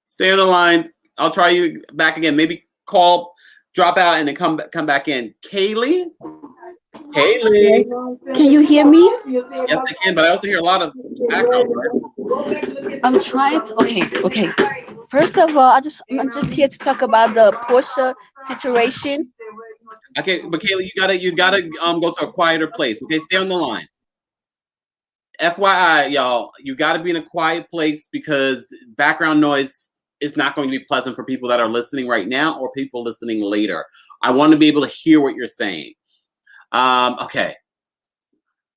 S1: Stay on the line. I'll try you back again. Maybe call, drop out, and then come back in. Kaylee.
S9: Can you hear me?
S1: Yes, I can, but I also hear a lot of background.
S9: I'm trying to, okay. First of all, I'm just here to talk about the Porsha situation.
S1: Okay, but Kaylee, you gotta go to a quieter place. Okay, stay on the line. FYI, y'all, you gotta be in a quiet place because background noise is not going to be pleasant for people that are listening right now or people listening later. I want to be able to hear what you're saying. Okay.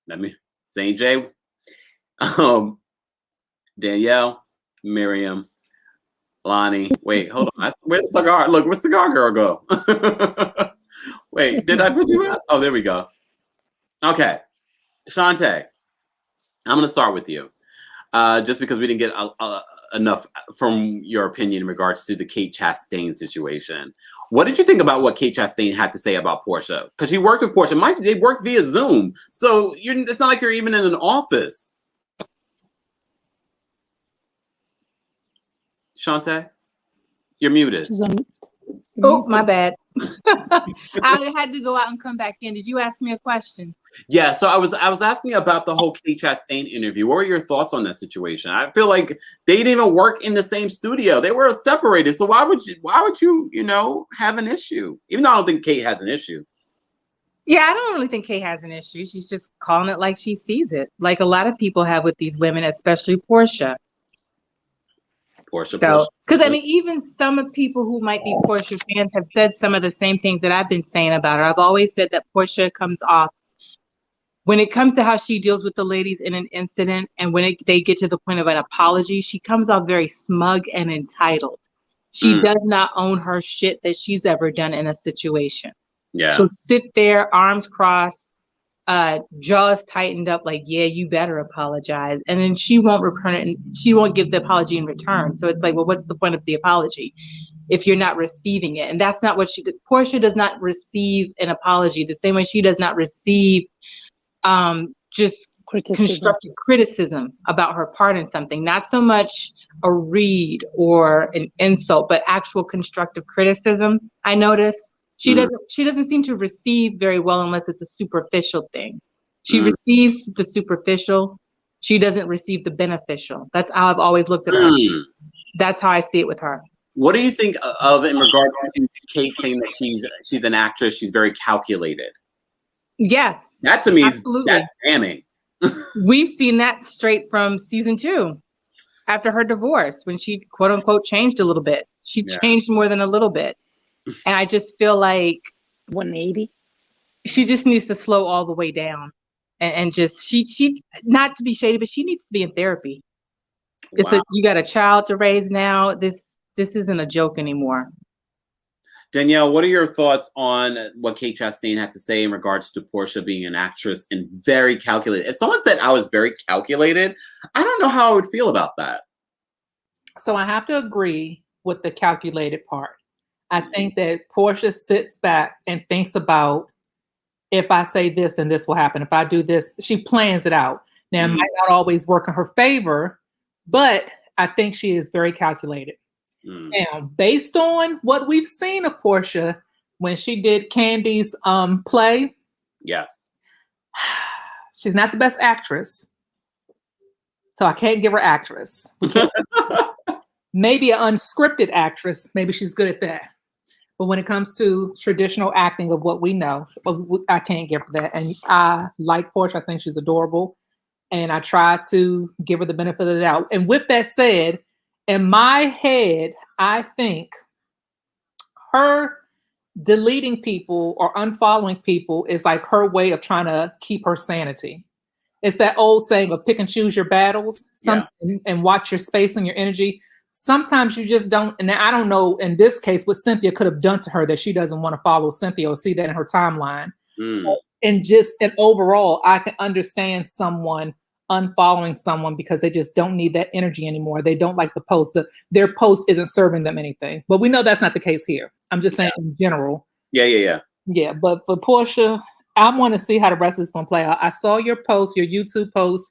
S1: Let me St. J. Danielle, Miriam, Lonnie. Wait, hold on. Where's the cigar? Look, where's Cigar Girl go? Wait, did I put you up? Oh, there we go. Okay. Shantae, I'm gonna start with you. Just because we didn't get enough from your opinion in regards to the Kate Chastain situation. What did you think about what Kate Chastain had to say about Porsha? Because she worked with Porsha. Mind you, they worked via Zoom. So it's not like you're even in an office. Shantae, you're muted.
S3: Oh, my bad. I had to go out and come back in. Did you ask me a question?
S1: Yeah, so I was asking about the whole Kate Chastain interview. What were your thoughts on that situation? I feel like they didn't even work in the same studio. They were separated. So why would you, have an issue? Even though I don't think Kate has an issue.
S3: Yeah, I don't really think Kate has an issue. She's just calling it like she sees it, like a lot of people have with these women, especially Porsha. So, because I mean, even some of people who might be Porsha fans have said some of the same things that I've been saying about her. I've always said that Porsha comes off, when it comes to how she deals with the ladies in an incident, and when they get to the point of an apology, she comes off very smug and entitled. She does not own her shit that she's ever done in a situation.
S1: Yeah.
S3: She'll sit there, arms crossed, jaws tightened up, like, yeah, you better apologize. And then she won't return it, and she won't give the apology in return. So it's like, well, what's the point of the apology if you're not receiving it? And that's not what she did. Porsha does not receive an apology the same way she does not receive just constructive criticism about her part in something. Not so much a read or an insult, but actual constructive criticism. I notice she doesn't seem to receive very well unless it's a superficial thing. She receives the superficial. She doesn't receive the beneficial. That's how I've always looked at her. That's how I see it with her.
S1: What do you think of in regards to Kate saying that she's an actress, she's very calculated?
S3: Yes.
S1: That to me
S3: absolutely.
S1: That's damning.
S3: We've seen that straight from season 2 after her divorce, when she quote unquote changed a little bit. She changed more than a little bit. And I just feel like
S2: 180.
S3: She just needs to slow all the way down, and just she not to be shady, but she needs to be in therapy. Wow. You got a child to raise now. This isn't a joke anymore.
S1: Danielle, what are your thoughts on what Kate Chastain had to say in regards to Porsha being an actress and very calculated? If someone said I was very calculated, I don't know how I would feel about that.
S4: So I have to agree with the calculated part. I think that Porsha sits back and thinks about, if I say this, then this will happen. If I do this, she plans it out. Now, it might not always work in her favor, but I think she is very calculated. Now, based on what we've seen of Porsha when she did Candy's play,
S1: yes,
S4: she's not the best actress, so I can't give her actress. Maybe an unscripted actress, maybe she's good at that. But when it comes to traditional acting of what we know, I can't give her that. And I like Porsha. I think she's adorable. And I try to give her the benefit of the doubt. And with that said, in my head, I think her deleting people or unfollowing people is like her way of trying to keep her sanity. It's that old saying of pick and choose your battles and watch your space and your energy. Sometimes you just don't, and I don't know in this case what Cynthia could have done to her that she doesn't want to follow Cynthia or see that in her timeline. And overall, I can understand someone unfollowing someone because they just don't need that energy anymore. They don't like the post. Their post isn't serving them anything. But we know that's not the case here. I'm just saying in general. Yeah, but for Porsha, I want to see how the rest of this is going to play out. I saw your post, your YouTube post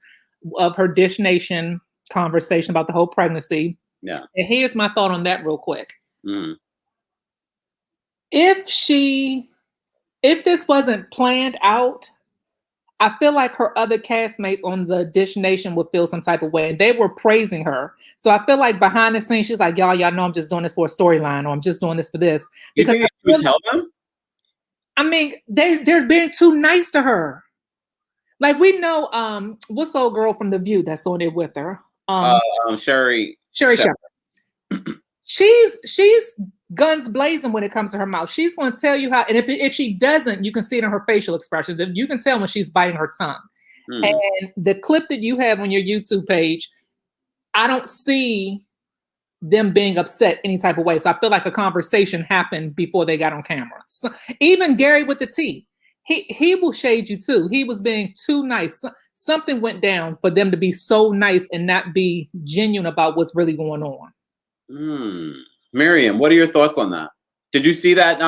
S4: of her Dish Nation conversation about the whole pregnancy.
S1: Yeah.
S4: And here's my thought on that real quick. If this wasn't planned out, I feel like her other castmates on the Dish Nation would feel some type of way. And they were praising her. So I feel like behind the scenes, she's like, y'all know I'm just doing this for a storyline, or I'm just doing this for this.
S1: Because you think she would tell them?
S4: I mean, they're being too nice to her. Like, we know, what's the old girl from The View that's on there with her?
S1: Sherry
S4: Shepherd. She's guns blazing when it comes to her mouth. She's going to tell you how, and if she doesn't, you can see it in her facial expressions. You can tell when she's biting her tongue. And the clip that you have on your YouTube page, I don't see them being upset any type of way. So I feel like a conversation happened before they got on camera. So, even Gary with the T, he will shade you too. He was being too nice. Something went down for them to be so nice and not be genuine about what's really going on.
S1: Miriam, what are your thoughts on that? Did you see that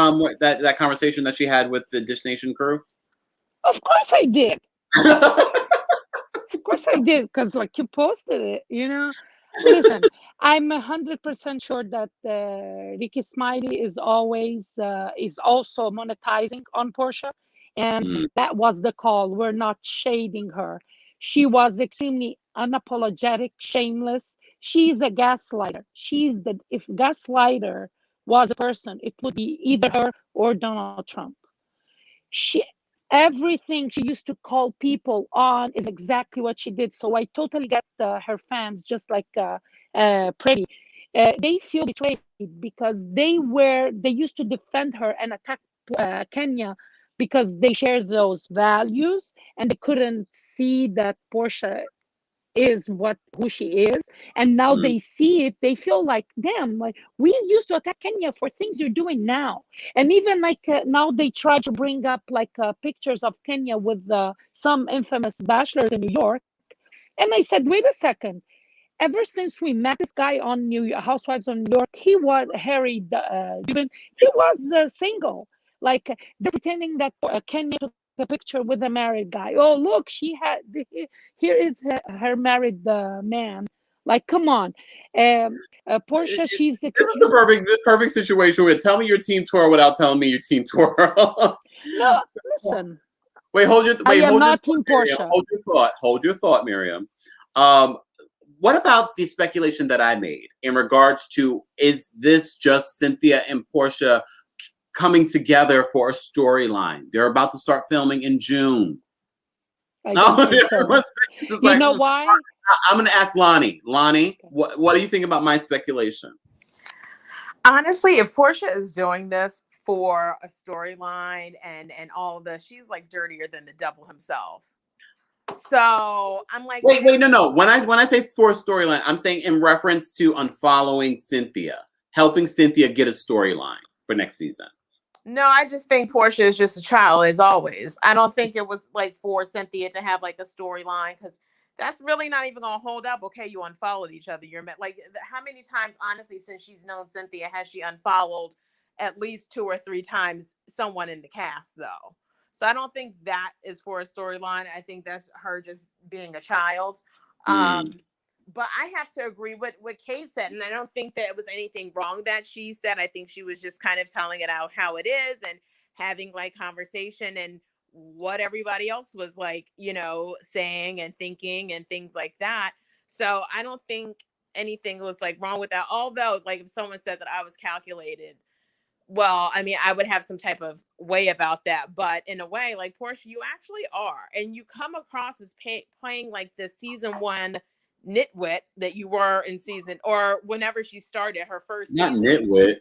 S1: that conversation that she had with the Dish Nation crew?
S2: Of course I did. Of course I did, because like you posted it, Listen, I'm 100% sure that Ricky Smiley is always is also monetizing on Porsha, and
S1: Mm,
S2: that was the call. We're not shading her. She was extremely unapologetic, shameless. She's a gaslighter. She's the if gaslighter was a person, it would be either her or Donald Trump. She everything she used to call people on is exactly what she did. So I totally get her fans, just like Pretty. They feel betrayed because they used to defend her and attack Kenya because they share those values, and they couldn't see that Portia is who she is, and now
S1: mm.
S2: they see it. They feel like, damn, like we used to attack Kenya for things you're doing now. And even like now they try to bring up like pictures of Kenya with some infamous bachelors in New York, and I said, wait a second. Ever since we met this guy on Housewives of New York, he was Harry Dubin. He was single. Like they're pretending that Kenya took a picture with a married guy. Oh, look, she had here is her married man. Like, come on, Portia. She's
S1: This is the perfect situation where tell me your team tour without telling me your team tour.
S2: no. Listen,
S1: Wait, hold your
S2: I
S1: wait,
S2: am
S1: hold your
S2: not Team
S1: thought, Miriam.
S2: Portia.
S1: Hold your thought. Hold your thought, Miriam. What about the speculation that I made in regards to is this just Cynthia and Porsha coming together for a storyline? They're about to start filming in June.
S2: I don't think so. You know why?
S1: I'm going to ask Lonnie. Lonnie, what do you think about my speculation?
S6: Honestly, if Porsha is doing this for a storyline and all of this, she's like dirtier than the devil himself. So I'm like,
S1: wait, no. When I say for a storyline, I'm saying in reference to unfollowing Cynthia, helping Cynthia get a storyline for next season.
S6: No, I just think Porsha is just a child, as always. I don't think it was like for Cynthia to have like a storyline, because that's really not even gonna hold up. Okay, you unfollowed each other. You're like, how many times, honestly, since she's known Cynthia, has she unfollowed at least 2 or 3 times someone in the cast, though? So I don't think that is for a storyline. I think that's her just being a child. But I have to agree with what Kate said, and I don't think that it was anything wrong that she said. I think she was just kind of telling it out how it is and having like conversation and what everybody else was like, saying and thinking and things like that. So I don't think anything was like wrong with that. Although, like, if someone said that I was calculated, well, I mean, I would have some type of way about that. But in a way, like, Porsha, you actually are. And you come across as playing like the season 1 nitwit that you were in season, or whenever she started her first season.
S1: Not nitwit.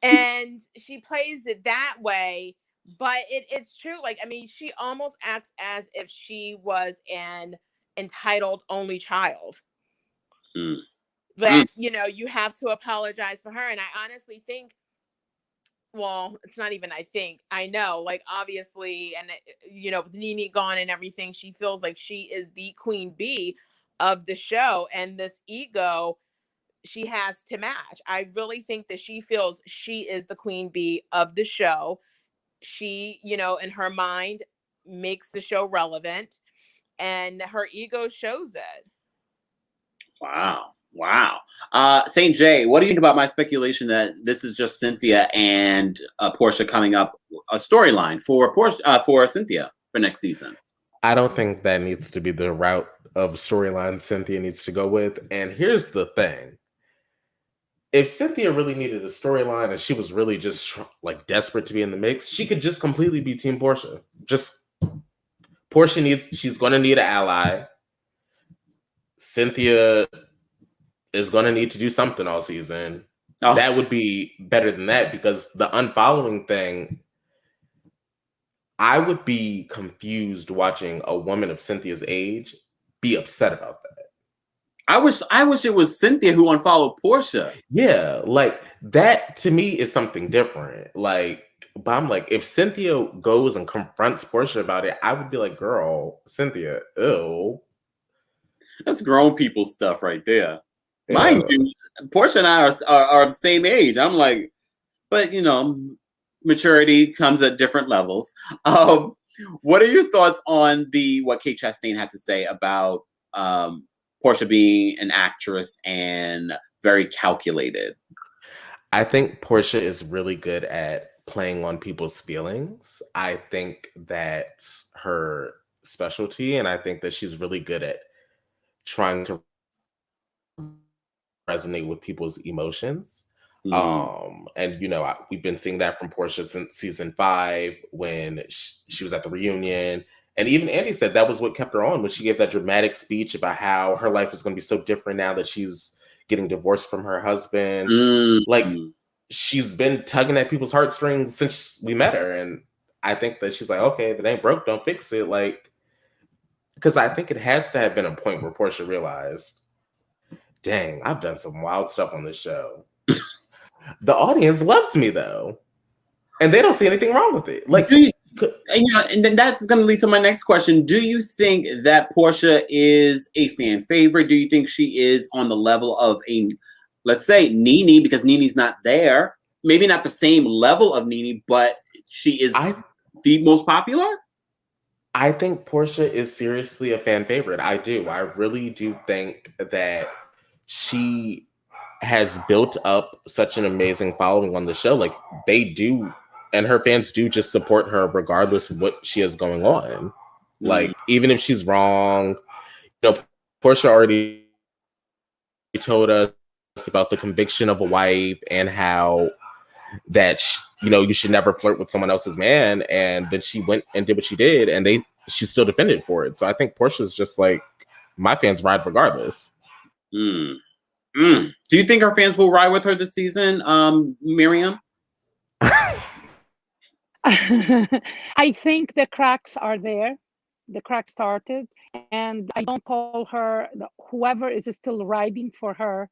S6: And she plays it that way. But it's true. Like, I mean, she almost acts as if she was an entitled only child. That, you have to apologize for her. And I honestly think, well, it's not even I know, like, obviously, and with Nene gone and everything, she feels like she is the queen bee of the show, and this ego she has to match. I really think that she feels she is the queen bee of the show. She, in her mind, makes the show relevant, and her ego shows it.
S1: Wow. St. J, what do you think about my speculation that this is just Cynthia and Porsha coming up a storyline for for Cynthia for next season?
S5: I don't think that needs to be the route of storyline Cynthia needs to go with. And here's the thing. If Cynthia really needed a storyline and she was really just like desperate to be in the mix, she could just completely be Team Porsha. She's going to need an ally. Cynthia is going to need to do something all season. That would be better than that, because the unfollowing thing, I would be confused watching a woman of Cynthia's age be upset about that.
S1: I wish it was Cynthia who unfollowed Porsha.
S5: Yeah, like that to me is something different. Like, but I'm like, if Cynthia goes and confronts Porsha about it, I would be like, girl, Cynthia, ew.
S1: That's grown people stuff right there. Yeah. Mind you, Porsha and I are the same age. I'm like, but maturity comes at different levels. What are your thoughts on what Kate Chastain had to say about Porsha being an actress and very calculated?
S5: I think Porsha is really good at playing on people's feelings. I think that's her specialty, and I think that she's really good at trying to resonate with people's emotions. And we've been seeing that from Porsha since season 5 when she was at the reunion. And even Andy said that was what kept her on when she gave that dramatic speech about how her life is going to be so different now that she's getting divorced from her husband. Like, she's been tugging at people's heartstrings since we met her. And I think that she's like, okay, if it ain't broke, don't fix it. Like, because I think it has to have been a point where Porsha realized, dang, I've done some wild stuff on this show. The audience loves me though, and they don't see anything wrong with it. Like,
S1: and then that's going to lead to my next question. Do you think that Porsha is a fan favorite? Do you think she is on the level of let's say Nene, because Nene's not there? Maybe not the same level of Nene, but she is the most popular?
S5: I think Porsha is seriously a fan favorite. I do. I really do think that she has built up such an amazing following on the show. Like, they do, and her fans do just support her regardless of what she has going on. Like, even if she's wrong, Porsha already told us about the conviction of a wife and how that you should never flirt with someone else's man, and then she went and did what she did, and she still defended for it. So I think Portia's just like, my fans ride regardless.
S1: Do you think our fans will ride with her this season, Miriam?
S2: I think the cracks are there. The crack started, and I don't call her, whoever is still riding for her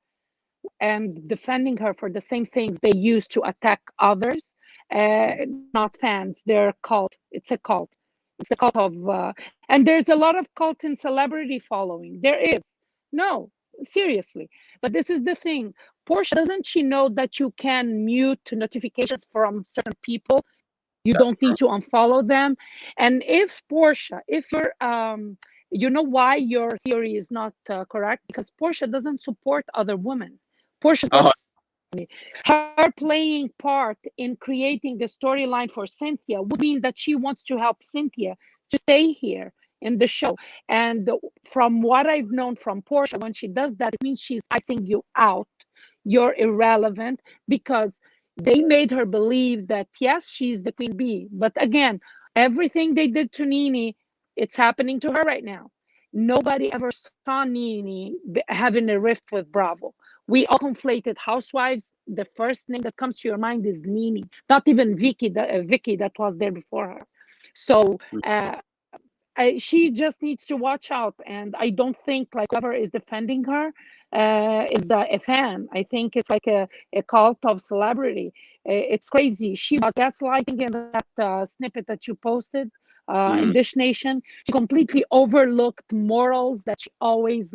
S2: and defending her for the same things they use to attack others, not fans. They're a cult. It's a cult. It's a cult of, and there's a lot of cult and celebrity following. There is. No, seriously. But this is the thing. Porsha, doesn't she know that you can mute notifications from certain people? You don't need to unfollow them. And if Porsha, if you're, you know why your theory is not correct? Because Porsha doesn't support other women. Porsha her playing part in creating the storyline for Cynthia would mean that she wants to help Cynthia to stay here in the show. And from what I've known from Porsha, when she does that, it means she's icing you out. You're irrelevant, because they made her believe that, yes, she's the queen bee. But again, everything they did to Nene, it's happening to her right now. Nobody ever saw Nene having a rift with Bravo. We all conflated Housewives. The first name that comes to your mind is Nene, not even Vicky that was there before her. So she just needs to watch out. And I don't think like whoever is defending her is a fan. I think it's like a cult of celebrity. It's crazy. She was gaslighting in that snippet that you posted in Dish Nation. She completely overlooked morals that she always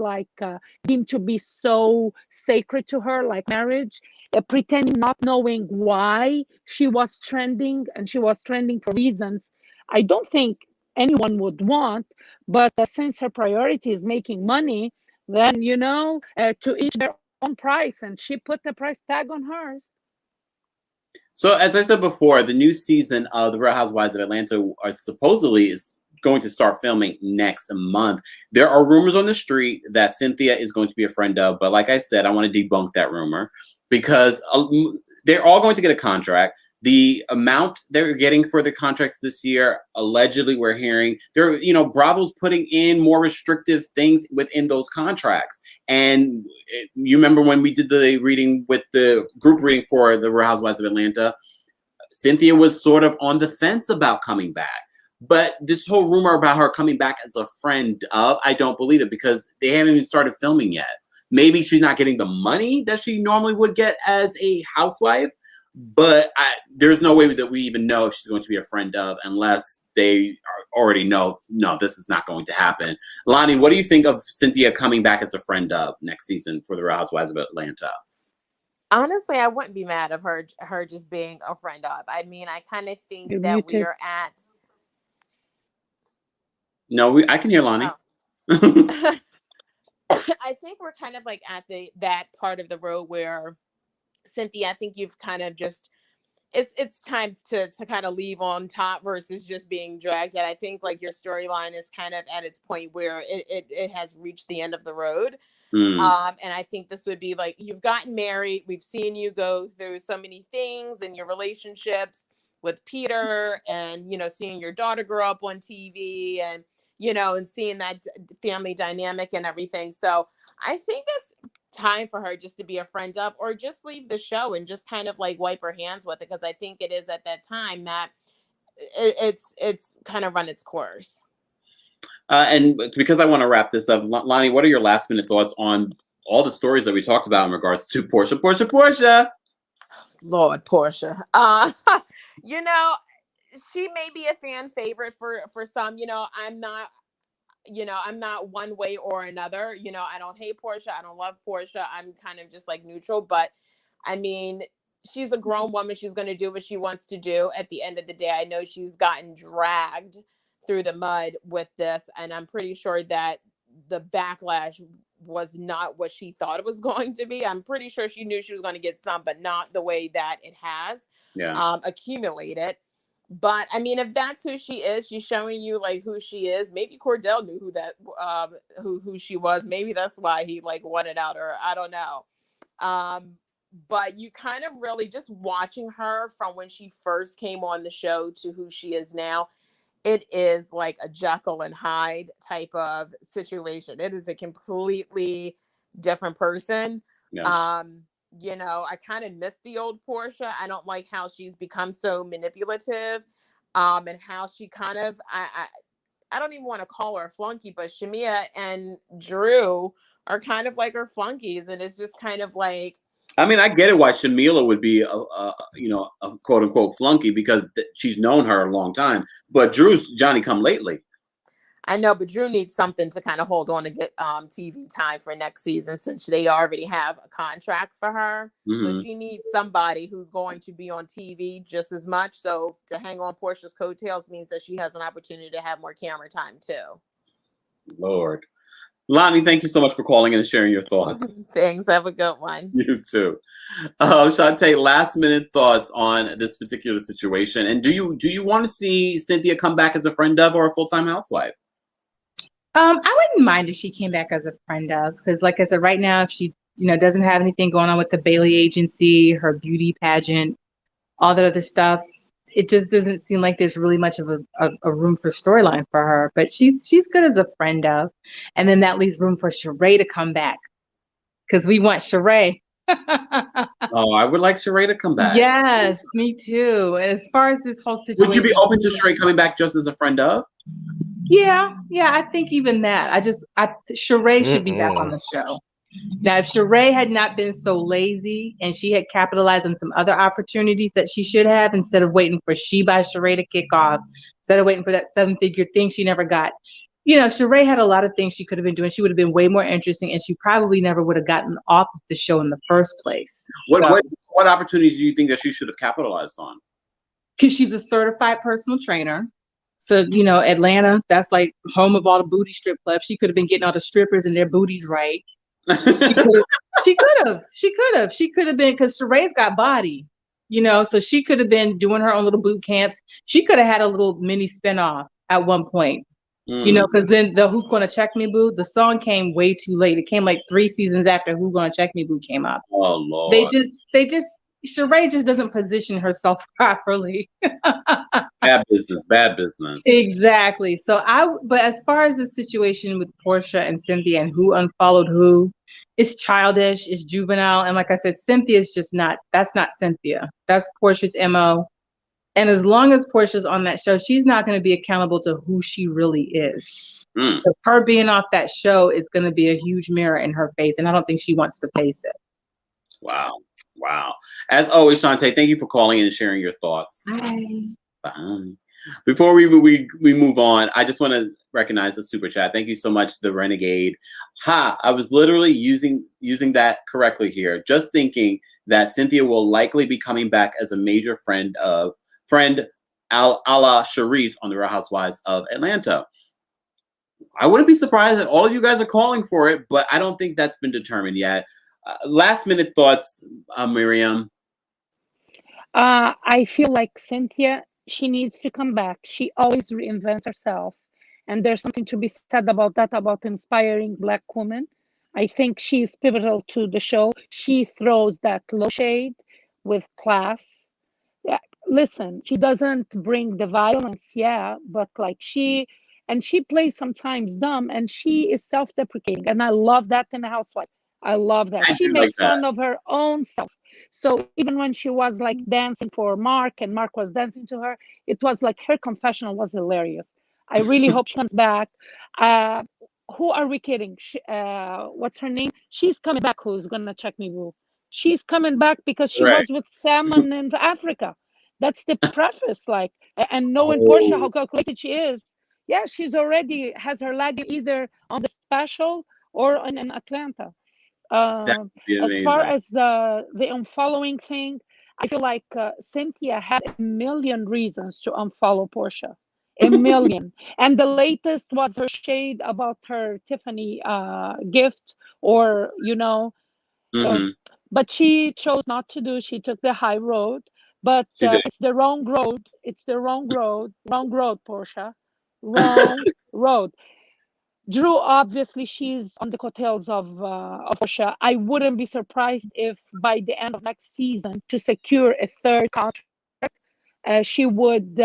S2: deemed to be so sacred to her, like marriage, pretending not knowing why she was trending, and she was trending for reasons I don't think anyone would want. But since her priority is making money, then to each their own price, and she put the price tag on hers.
S1: So as I said before, the new season of The Real Housewives of Atlanta supposedly is going to start filming next month. There are rumors on the street that Cynthia is going to be a friend of, but like I said, I want to debunk that rumor, because they're all going to get a contract. The amount they're getting for the contracts this year, allegedly, we're hearing Bravo's putting in more restrictive things within those contracts. And you remember when we did the reading with the group reading for The Real Housewives of Atlanta, Cynthia was sort of on the fence about coming back. But this whole rumor about her coming back as a friend of, I don't believe it, because they haven't even started filming yet. Maybe she's not getting the money that she normally would get as a housewife. But there's no way that we even know if she's going to be a friend of, unless they already know, no, this is not going to happen. Lonnie, what do you think of Cynthia coming back as a friend of next season for The Real Housewives of Atlanta?
S6: Honestly, I wouldn't be mad of her just being a friend of. I mean, I kind of think that we are at...
S1: No, I can hear Lonnie.
S6: Oh. I think we're kind of like at that part of the road where Cynthia, I think you've kind of just it's time to kind of leave on top versus just being dragged. And I think like your storyline is kind of at its point where it has reached the end of the road. And I think this would be like, you've gotten married. We've seen you go through so many things in your relationships with Peter, and, you know, seeing your daughter grow up on TV, and, you know, and seeing that family dynamic and everything. So I think it's time for her just to be a friend of, or just leave the show and just kind of like wipe her hands with it. Cause I think it is at that time that it's kind of run its course.
S1: And because I want to wrap this up, Lonnie, what are your last minute thoughts on all the stories that we talked about in regards to Porsha?
S6: Lord, Porsha. You know, she may be a fan favorite for some. You know, I'm not one way or another. You know, I don't hate Porsha. I don't love Porsha. I'm kind of just like neutral. But I mean, she's a grown woman. She's going to do what she wants to do. At the end of the day, I know she's gotten dragged through the mud with this, and I'm pretty sure that the backlash was not what she thought it was going to be. I'm pretty sure she knew she was going to get some, but not the way that it has accumulated. But I mean, if that's who she is, she's showing you like who she is. Maybe Cordell knew who she was. Maybe that's why he like wanted out, or I don't know. But you kind of really just watching her from when she first came on the show to who she is now. It is like a Jekyll and Hyde type of situation. It is a completely different person. Yeah. You know, I kind of miss the old Porsha. I don't like how she's become so manipulative, and how she kind of, I don't even want to call her a flunky, but Shamia and Drew are kind of like her flunkies. And it's just kind of like,
S1: I mean, I get it why Shamila would be a quote unquote flunky, because she's known her a long time. But Drew's Johnny come lately.
S6: I know, but Drew needs something to kind of hold on to get TV time for next season, since they already have a contract for her. Mm-hmm. So she needs somebody who's going to be on TV just as much. So to hang on Porsha's coattails means that she has an opportunity to have more camera time too.
S1: Lord. Lonnie, thank you so much for calling in and sharing your thoughts.
S6: Thanks. Have a good one.
S1: You too. Shantae, last minute thoughts on this particular situation. And do you want to see Cynthia come back as a friend of, or a full-time housewife?
S3: I wouldn't mind if she came back as a friend of, because like I said, right now, if she, doesn't have anything going on with the Bailey agency, her beauty pageant, all that other stuff, it just doesn't seem like there's really much of a room for storyline for her. But she's good as a friend of, and then that leaves room for Sheree to come back, because we want Sheree.
S1: Oh, I would like Sheree to come back.
S3: Yes, me too. As far as this whole situation,
S1: would you be open to Sheree coming back just as a friend of?
S3: Yeah, I think even that. Sheree should be back on the show. Now, if Sheree had not been so lazy and she had capitalized on some other opportunities that she should have, instead of waiting for She by Sheree to kick off, instead of waiting for that 7-figure thing she never got, Sheree had a lot of things she could have been doing. She would have been way more interesting, and she probably never would have gotten off of the show in the first place.
S1: What opportunities do you think that she should have capitalized on?
S3: Because she's a certified personal trainer. So, Atlanta, that's like home of all the booty strip clubs. She could have been getting all the strippers and their booties right. She could have been, because Sheree's got body, so she could have been doing her own little boot camps. She could have had a little mini spinoff at one point, because then the Who Gonna Check Me Boo, the song came way too late. It came like 3 seasons after Who Gonna Check Me Boo came up.
S1: Oh, Lord.
S3: Sheree just doesn't position herself properly.
S1: Bad business. Exactly.
S3: But as far as the situation with Porsha and Cynthia and who unfollowed who, it's childish, it's juvenile. And like I said, Cynthia's that's not Cynthia. That's Porsha's MO. And as long as Porsha's on that show, she's not going to be accountable to who she really is. So her being off that show is going to be a huge mirror in her face. And I don't think she wants to face it.
S1: Wow. As always, Shantae, thank you for calling in and sharing your thoughts.
S3: Bye.
S1: Before we move on, I just want to recognize the super chat. Thank you so much, the Renegade. I was literally using that correctly here. Just thinking that Cynthia will likely be coming back as a major friend a la Charisse on the Real Housewives of Atlanta. I wouldn't be surprised that all of you guys are calling for it, but I don't think that's been determined yet. Last minute thoughts, Miriam.
S2: I feel like Cynthia, she needs to come back. She always reinvents herself. And there's something to be said about that, about inspiring Black women. I think she's pivotal to the show. She throws that low shade with class. Yeah, listen, she doesn't bring the violence, yeah, but like she plays sometimes dumb, and she is self-deprecating, and I love that in a housewife. I love that
S1: I
S2: she
S1: do like
S2: makes
S1: that.
S2: fun of her own self. So even when she was like dancing for Mark and Mark was dancing to her, it was like her confessional was hilarious. I really hope she comes back. uh who are we kidding? What's her name? She's coming back. Who's gonna check me, boo? She's coming back because she
S1: Right.
S2: was with Salmon in Africa. That's the preface, like, and knowing Porsha,
S1: Oh,
S2: how calculated she is, yeah, she's already has her leg either on the special or in Atlanta.
S1: that would be
S2: As far
S1: amazing.
S2: as the unfollowing thing, I feel like Cynthia had a million reasons to unfollow Porsha, a million. And the latest was her shade about her Tiffany gift, or
S1: Hmm.
S2: but she chose not to do. She took the high road, but
S1: She did.
S2: it's the wrong road. It's the wrong road. Wrong road, Portia. Wrong road. Drew, obviously, she's on the coattails of Portia. I wouldn't be surprised if by the end of next season, to secure a third contract, she would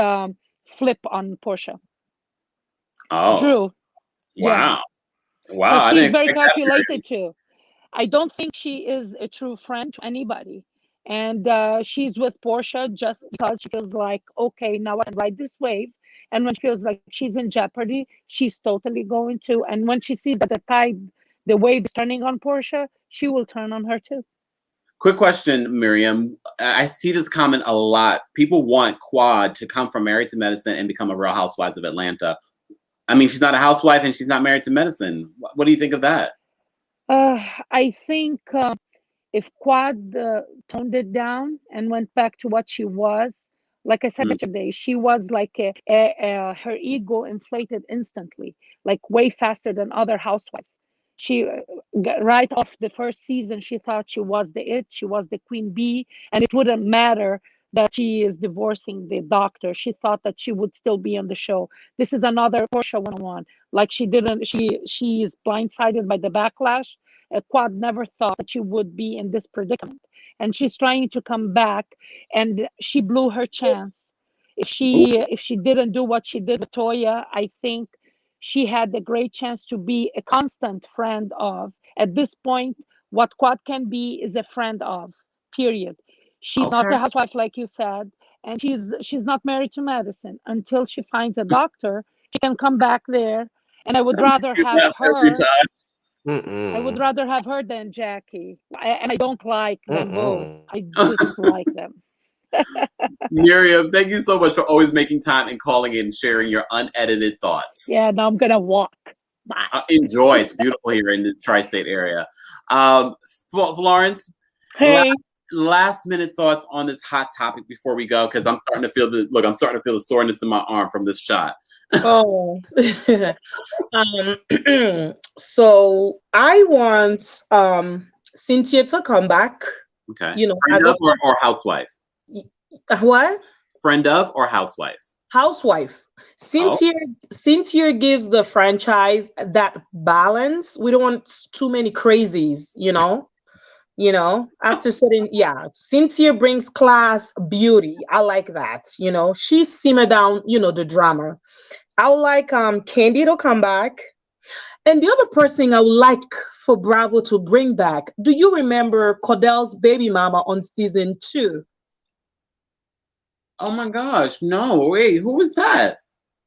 S2: flip on Portia.
S1: Oh,
S2: Drew, yeah,
S1: wow. Wow.
S2: because
S1: I didn't
S2: she's very
S1: expect that.
S2: calculated too. I don't think she is a true friend to anybody. And she's with Portia just because she feels like, okay, now I can ride this wave. And when she feels like she's in jeopardy, she's totally going to. And when she sees that the wave is turning on Portia, she will turn on her too.
S1: Quick question, Miriam. I see this comment a lot. People want Quad to come from Married to Medicine and become a Real Housewives of Atlanta. I mean, she's not a housewife and she's not married to medicine. What do you think of that?
S2: I think if Quad toned it down and went back to what she was, like I said
S1: Mm.
S2: yesterday, she was like her ego inflated instantly, like way faster than other housewives. She right off the first season, she thought she was she was the queen bee, and it wouldn't matter that she is divorcing the doctor. She thought that she would still be on the show. This is another Porsha 101. Like she didn't, she is blindsided by the backlash. Quad never thought that she would be in this predicament, and she's trying to come back, and she blew her chance. If she didn't do what she did with Toya, I think she had a great chance to be a constant friend of. At this point, what Quad can be is a friend of. Period. She's not
S1: Okay.
S2: a housewife like you said, and she's not married to medicine. Until she finds a doctor, she can come back there. And I would rather
S1: Do
S2: have
S1: that every
S2: her. I would
S5: Mm-mm.
S2: rather have her than Jackie. And I don't like them both.
S5: Mm-mm.
S2: I dislike them.
S1: Miriam, thank you so much for always making time and calling in and sharing your unedited thoughts.
S2: Yeah, now I'm gonna walk. Bye.
S1: Enjoy. It's beautiful here in the tri-state area. Florence,
S7: Hey.
S1: last minute thoughts on this hot topic before we go, because I'm starting to feel the soreness in my arm from this shot.
S8: Oh, so I want Cynthia to come back.
S1: Okay.
S8: You know,
S1: Friend
S8: as
S1: of
S8: a
S1: or housewife?
S8: what?
S1: Friend of or housewife?
S8: Housewife.
S1: Oh.
S8: Cynthia gives the franchise that balance. We don't want too many crazies, after certain, yeah. Cynthia brings class, beauty. I like that. She simmer down, the drama. I would like Candy to come back. And the other person I would like for Bravo to bring back. Do you remember Cordell's baby mama on season 2?
S1: Oh my gosh. No, wait, who was that?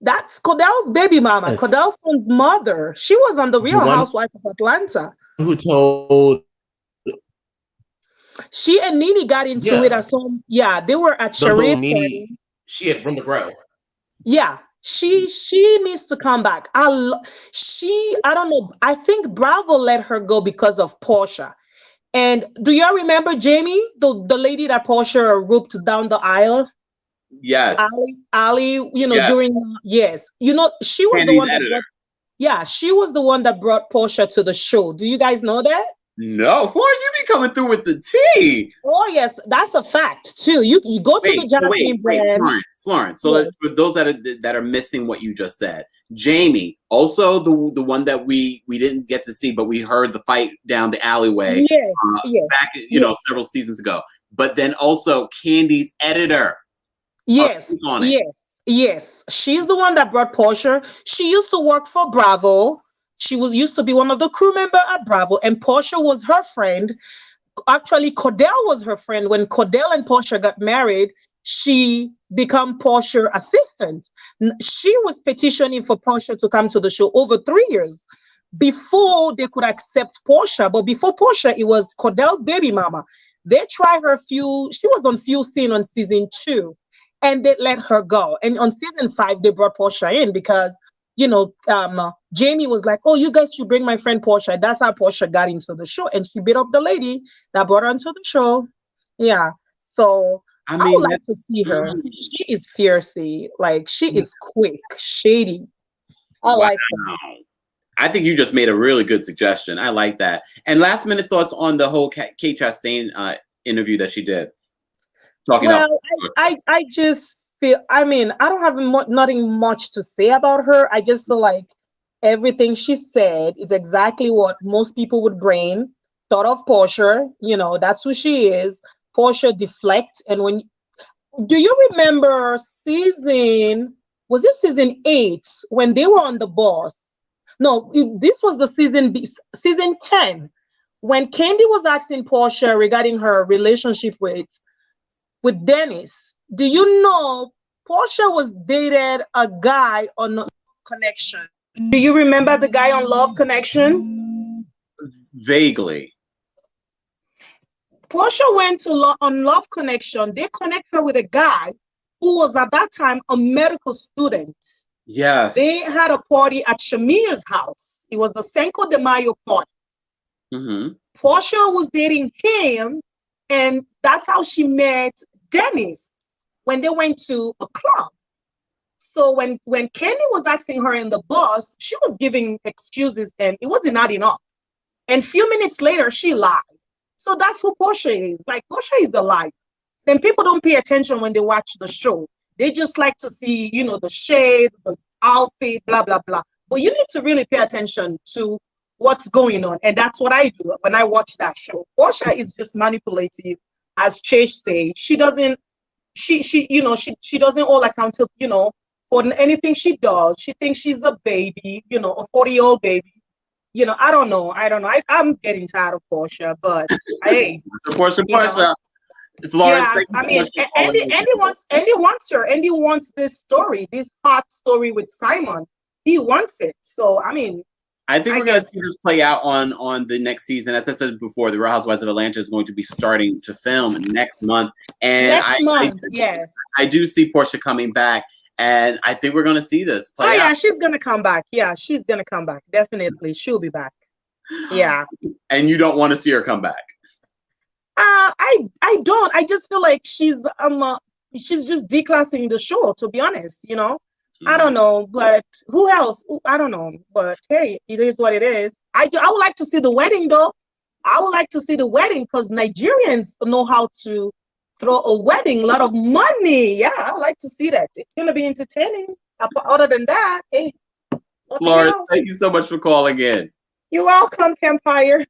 S8: That's Cordell's baby mama,
S5: Yes.
S8: Cordell's son's mother. She was on The
S5: The
S8: Real
S5: one
S8: Housewife of Atlanta.
S5: who told,
S8: She and Nene got into it
S5: yeah,
S8: at some, yeah, they were at
S5: the little
S8: Sharif
S5: Nene,
S8: party.
S5: she had room to grow.
S8: Yeah, she needs to come back. I don't know. I think Bravo let her go because of Porsha. And do y'all remember Jamie, the lady that Porsha roped down the aisle?
S1: Yes.
S8: Ali,
S1: Yes.
S8: during, yes. She was the
S1: Candy's
S8: one that
S1: editor.
S7: Yeah, she was the one that brought Porsha to the show. Do you guys know that?
S1: No, Florence, you be coming through with the tea.
S7: Oh yes, that's a fact too. You go to the Jasmine brand.
S1: Florence. So
S7: Yes.
S1: for those that are missing what you just said, Jamie, also the one that we didn't get to see, but we heard the fight down the alleyway
S7: Yes,
S1: back several seasons ago. But then also Candy's editor.
S7: Yes,
S1: On it.
S7: yes. She's the one that brought Porsha. She used to work for Bravo. She used to be one of the crew member at Bravo, and Porsha was her friend. Actually, Cordell was her friend. When Cordell and Porsha got married, she became Porsha assistant. She was petitioning for Porsha to come to the show over 3 years before they could accept Porsha. But before Porsha, it was Cordell's baby mama. They tried her she was on few scene on season 2, and they let her go. And on season 5, they brought Porsha in because Jamie was like, oh, you guys should bring my friend Porsha. That's how Porsha got into the show. And she beat up the lady that brought her into the show. Yeah. So I would like to see her. She is fiercey. Like, she is quick, shady. I like her.
S1: I think you just made a really good suggestion. I like that. And last minute thoughts on the whole Kate Chastain interview that she did.
S7: I just feel, I don't have nothing much to say about her. I just feel like everything she said is exactly what most people would brain thought of Porsha. That's who she is. Porsha deflect. And do you remember season 8 when they were on the bus? No, this was the season 10, when Candy was asking Porsha regarding her relationship with Dennis. Do you know Porsha was dated a guy on Love Connection? Do you remember the guy on Love Connection?
S1: Vaguely.
S7: Porsha went on Love Connection. They connect her with a guy who was at that time a medical student.
S1: Yes.
S7: They had a party at Shamir's house. It was the Cinco de Mayo party.
S1: Mm-hmm.
S7: Porsha was dating him, and that's how she met Dennis when they went to a club. So when Candy was asking her in the bus, she was giving excuses, and it wasn't adding up. And a few minutes later, she lied. So that's who Porsha is. Like, Porsha is a liar. Then people don't pay attention when they watch the show. They just like to see, the shade, the outfit, blah, blah, blah. But you need to really pay attention to what's going on. And that's what I do when I watch that show. Porsha is just manipulative, as Chase says. She doesn't hold accountable, for anything she does. She thinks she's a baby, a 40-year-old baby. I don't know. I'm getting tired of Porsha, but hey.
S1: Porsha. Florence,
S7: Andy wants her. Andy wants this story, this hot story with Simon. He wants it. So I
S1: think we're going to see this play out on the next season. As I said before, the Real Housewives of Atlanta is going to be starting to film next month. And
S7: yes.
S1: I do see Porsha coming back, and I think we're going to see this play out.
S7: Yeah, she's going to come back. Yeah, she's going to come back. Definitely. She'll be back. Yeah.
S1: And you don't want to see her come back?
S7: I don't. I just feel like she's just declassing the show, to be honest, I don't know, but who else? I don't know, but hey, it is what it is. I would like to see the wedding, though. I would like to see the wedding because Nigerians know how to throw a wedding, a lot of money. Yeah, I would like to see that. It's going to be entertaining. Other than that, hey.
S1: Florence, thank you so much for calling in.
S7: You're welcome, Kempire.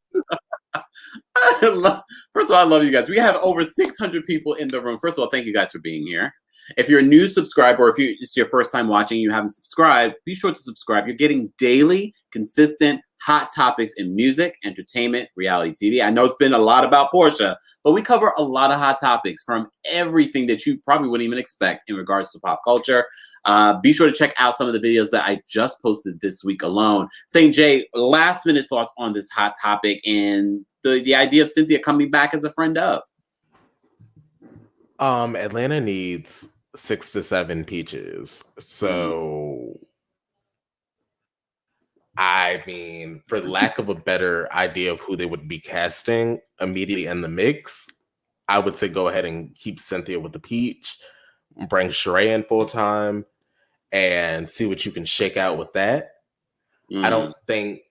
S1: First of all, I love you guys. We have over 600 people in the room. First of all, thank you guys for being here. If you're a new subscriber, or if it's your first time watching, you haven't subscribed, be sure to subscribe. You're getting daily, consistent, hot topics in music, entertainment, reality TV. I know it's been a lot about Porsha, but we cover a lot of hot topics from everything that you probably wouldn't even expect in regards to pop culture. Be sure to check out some of the videos that I just posted this week alone. St. J, last minute thoughts on this hot topic and the idea of Cynthia coming back as a friend of.
S5: Atlanta needs 6 to 7 peaches. So, for lack of a better idea of who they would be casting immediately in the mix, I would say go ahead and keep Cynthia with the peach, bring Sheree in full time, and see what you can shake out with that. I don't think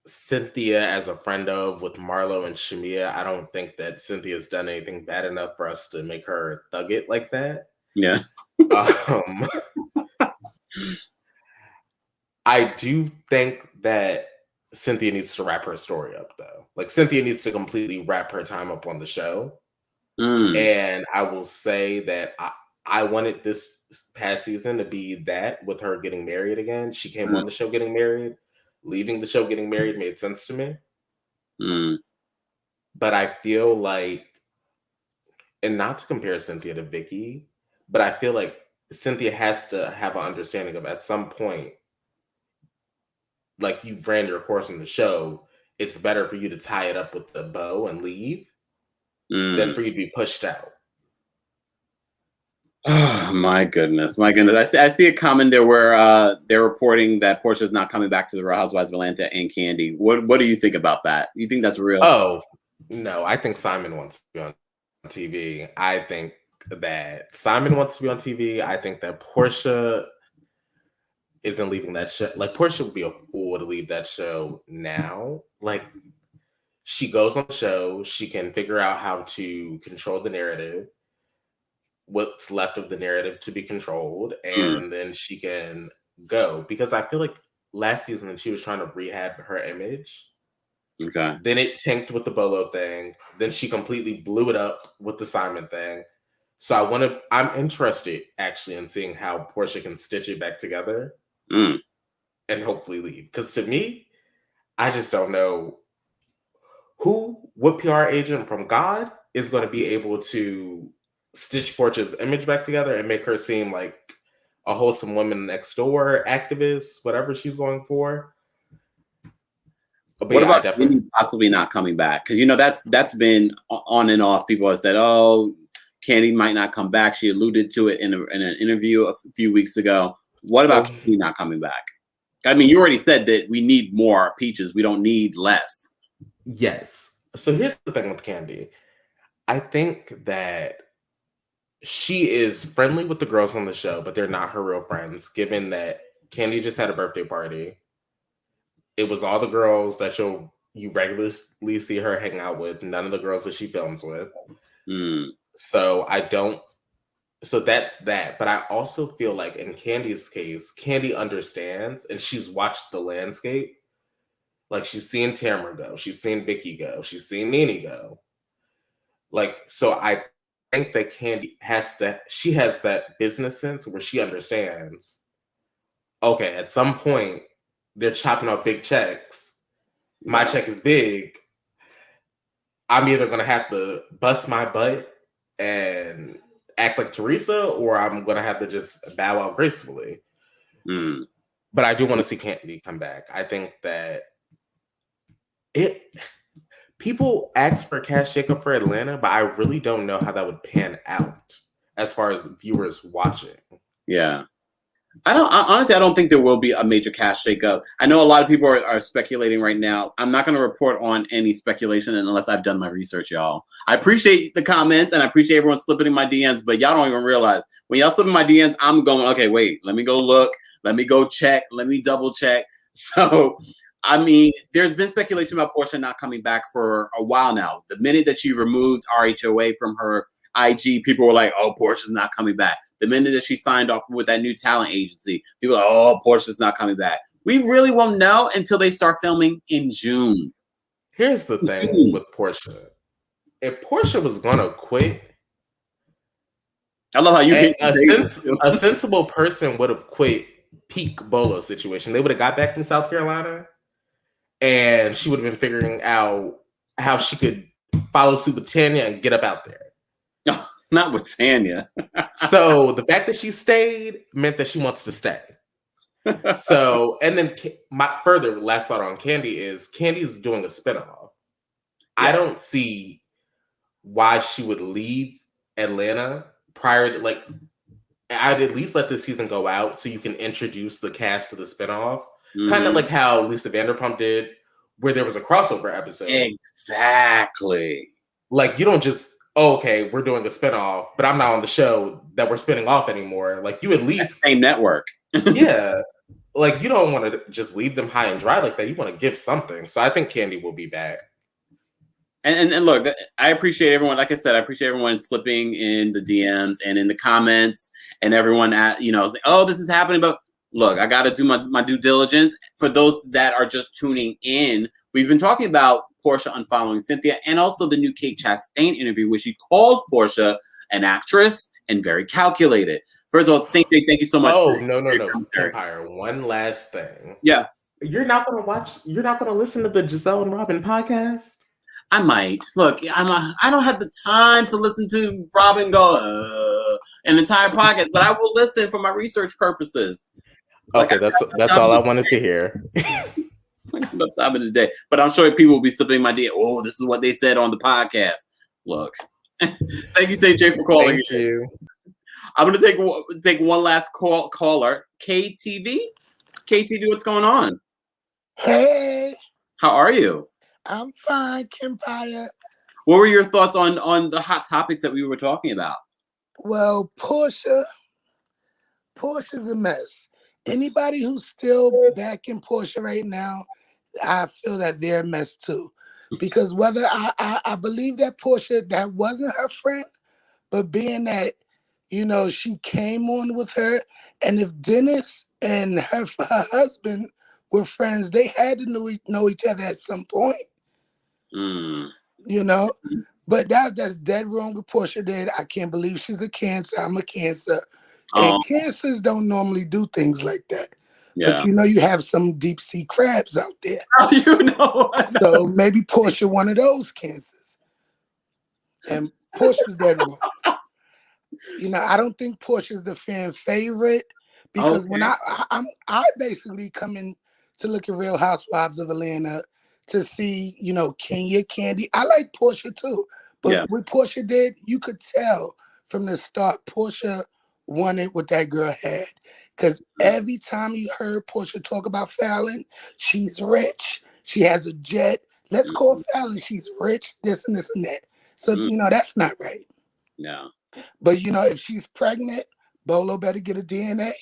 S5: Cynthia, as a friend of with Marlo and Shamia, I don't think that Cynthia's done anything bad enough for us to make her thug it like that.
S1: Yeah.
S5: I do think that Cynthia needs to wrap her story up, though. Like, Cynthia needs to completely wrap her time up on the show. And I will say that I wanted this past season to be that, with her getting married again. She came on the show getting married. Leaving the show getting married made sense to me. But I feel like, and not to compare Cynthia to Vicky, but I feel like Cynthia has to have an understanding of, at some point, like, you've ran your course in the show, it's better for you to tie it up with the bow and leave than for you to be pushed out.
S1: Oh my goodness. I see a comment there where they're reporting that Porsha's not coming back to the Real Housewives of Atlanta and Kandi. What do you think about that? You think that's real?
S5: Oh, no, I think Simon wants to be on TV. I think that Simon wants to be on TV. I think that Porsha isn't leaving that show. Like, Porsha would be a fool to leave that show now. Like, she goes on the show, she can figure out how to control the narrative, what's left of the narrative to be controlled, and then she can go. Because I feel like last season she was trying to rehab her image.
S1: Okay.
S5: Then it tanked with the Bolo thing. Then she completely blew it up with the Simon thing. So I'm interested actually in seeing how Porsha can stitch it back together and hopefully leave. Because to me, I just don't know what PR agent from God is going to be able to stitch Porsha's image back together and make her seem like a wholesome woman next door activist, whatever she's going for. But
S1: what about
S5: definitely
S1: possibly not coming back? Because that's been on and off. People have said, "Oh, Kandi might not come back." She alluded to it in an interview a few weeks ago. What about Kandi not coming back? I mean, you already said that we need more peaches. We don't need less.
S5: Yes. So here's the thing with Kandi. I think that she is friendly with the girls on the show, but they're not her real friends, given that Kandi just had a birthday party. It was all the girls that you regularly see her hang out with, none of the girls that she films with. So that's that. But I also feel like in Kandi's case, Kandi understands and she's watched the landscape. Like, she's seen Tamara go, she's seen Vicky go, she's seen Nene go. Like, so I think that Kandi has that business sense where she understands, okay, at some point they're chopping up big checks. My check is big. I'm either going to have to bust my butt and act like Teresa, or I'm going to have to just bow out gracefully. But I do want to see Kandi come back. I think that people ask for a cash shakeup for Atlanta, but I really don't know how that would pan out as far as viewers watching.
S1: Yeah. Honestly, I don't think there will be a major cash shakeup. I know a lot of people are speculating right now. I'm not going to report on any speculation unless I've done my research, y'all. I appreciate the comments and I appreciate everyone slipping in my DMs, but y'all don't even realize when y'all slip in my DMs, I'm going, okay, wait, let me go look. Let me go check. Let me double check. So, I mean, there's been speculation about Porsha not coming back for a while now. The minute that she removed RHOA from her IG, people were like, oh, Porsha's not coming back. The minute that she signed off with that new talent agency, people were like, oh, Porsha's not coming back. We really won't know until they start filming in June.
S5: Here's the thing with Porsha. If Porsha was going to quit,
S1: I love how you hit
S5: a sensible person would have quit peak Bolo situation. They would have got back from South Carolina and she would have been figuring out how she could follow suit with Tanya and get up out there.
S1: No, not with Tanya.
S5: So the fact that she stayed meant that she wants to stay. So, and then my further last thought on Kandi is Kandi's doing a spinoff. Yeah. I don't see why she would leave Atlanta prior to, like, I'd at least let this season go out so you can introduce the cast of the spinoff. Kind of like how Lisa Vanderpump did, where there was a crossover episode.
S1: Exactly.
S5: Like, you don't just, okay, we're doing a spinoff, but I'm not on the show that we're spinning off anymore. Like, you at least...
S1: Same network.
S5: Yeah. like, you don't want to just leave them high and dry like that. You want to give something. So I think Candy will be back.
S1: And look, I appreciate everyone. Like I said, I appreciate everyone slipping in the DMs and in the comments, and everyone saying, "Oh, this is happening." But look, I got to do my due diligence. For those that are just tuning in, we've been talking about Porsha unfollowing Cynthia, and also the new Kate Chastain interview, where she calls Porsha an actress and very calculated. First of all, Cynthia, thank you so much.
S5: Oh, no. Kempire, one last thing.
S1: Yeah.
S5: You're not going to listen to the Giselle and Robin podcast?
S1: I might. Look, I don't have the time to listen to Robin go an entire podcast, but I will listen for my research purposes.
S5: Okay, that's all I wanted to hear.
S1: Enough time in the day, but I'm sure people will be slipping my DM. Oh, this is what they said on the podcast. Look, thank you, CJ, for calling.
S5: Thank you.
S1: I'm gonna take one last caller. KTV, what's going on?
S10: Hey,
S1: How are you?
S10: I'm fine, Kempire.
S1: What were your thoughts on the hot topics that we were talking about?
S10: Well, Porsha's a mess. Anybody who's still backing Porsha right now, I feel that they're a mess too. Because whether I believe that Porsha, that wasn't her friend, but being that, she came on with her, and if Dennis and her husband were friends, they had to know each other at some point. But that's dead wrong what Porsha did. I can't believe she's a Cancer. I'm a Cancer. And Cancers don't normally do things like that. Yeah. But you have some deep sea crabs out there. So maybe Porsha one of those Cancers. And Portia's dead wrong. I don't think Portia's the fan favorite, because when I basically come in to look at Real Housewives of Atlanta to see, Kenya, Candy. I like Porsha too. But what Porsha did, you could tell from the start, Porsha wanted what that girl had. Because every time you heard Porsha talk about Fallon, she's rich. She has a jet. Let's call Fallon. She's rich, this and this and that. So, that's not right.
S1: No.
S10: But, if she's pregnant, Bolo better get a DNA.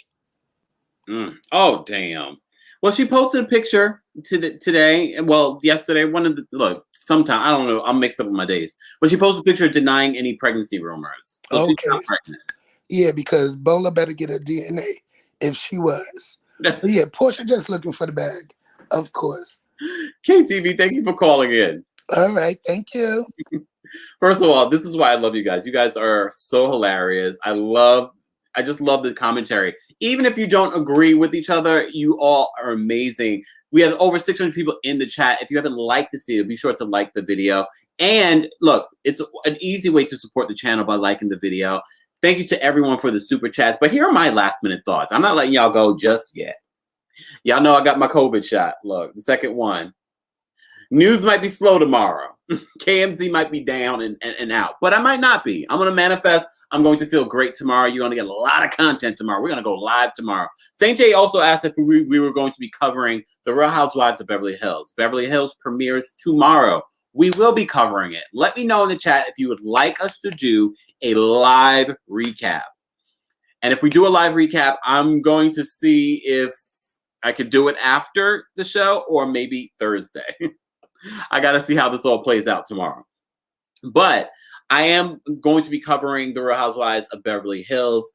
S1: Oh, damn. Well, she posted a picture today. Well, yesterday. Sometime, I don't know. I'm mixed up with my days. But she posted a picture denying any pregnancy rumors. So she's not pregnant.
S10: Yeah, because Bola better get a DNA if she was. But yeah, Porsha just looking for the bag, of course.
S1: KTV, thank you for calling in.
S10: All right, thank you.
S1: First of all, this is why I love you guys. You guys are so hilarious. I just love the commentary. Even if you don't agree with each other, you all are amazing. We have over 600 people in the chat. If you haven't liked this video, be sure to like the video. And look, it's an easy way to support the channel by liking the video. Thank you to everyone for the super chats. But here are my last minute thoughts. I'm not letting y'all go just yet. Y'all know I got my COVID shot. Look, the second one. News might be slow tomorrow. KMZ might be down and out, but I might not be. I'm going to manifest. I'm going to feel great tomorrow. You're going to get a lot of content tomorrow. We're going to go live tomorrow. St. J also asked if we were going to be covering the Real Housewives of Beverly Hills. Beverly Hills premieres tomorrow. We will be covering it. Let me know in the chat if you would like us to do a live recap. And if we do a live recap, I'm going to see if I could do it after the show or maybe Thursday. I got to see how this all plays out tomorrow. But I am going to be covering the Real Housewives of Beverly Hills.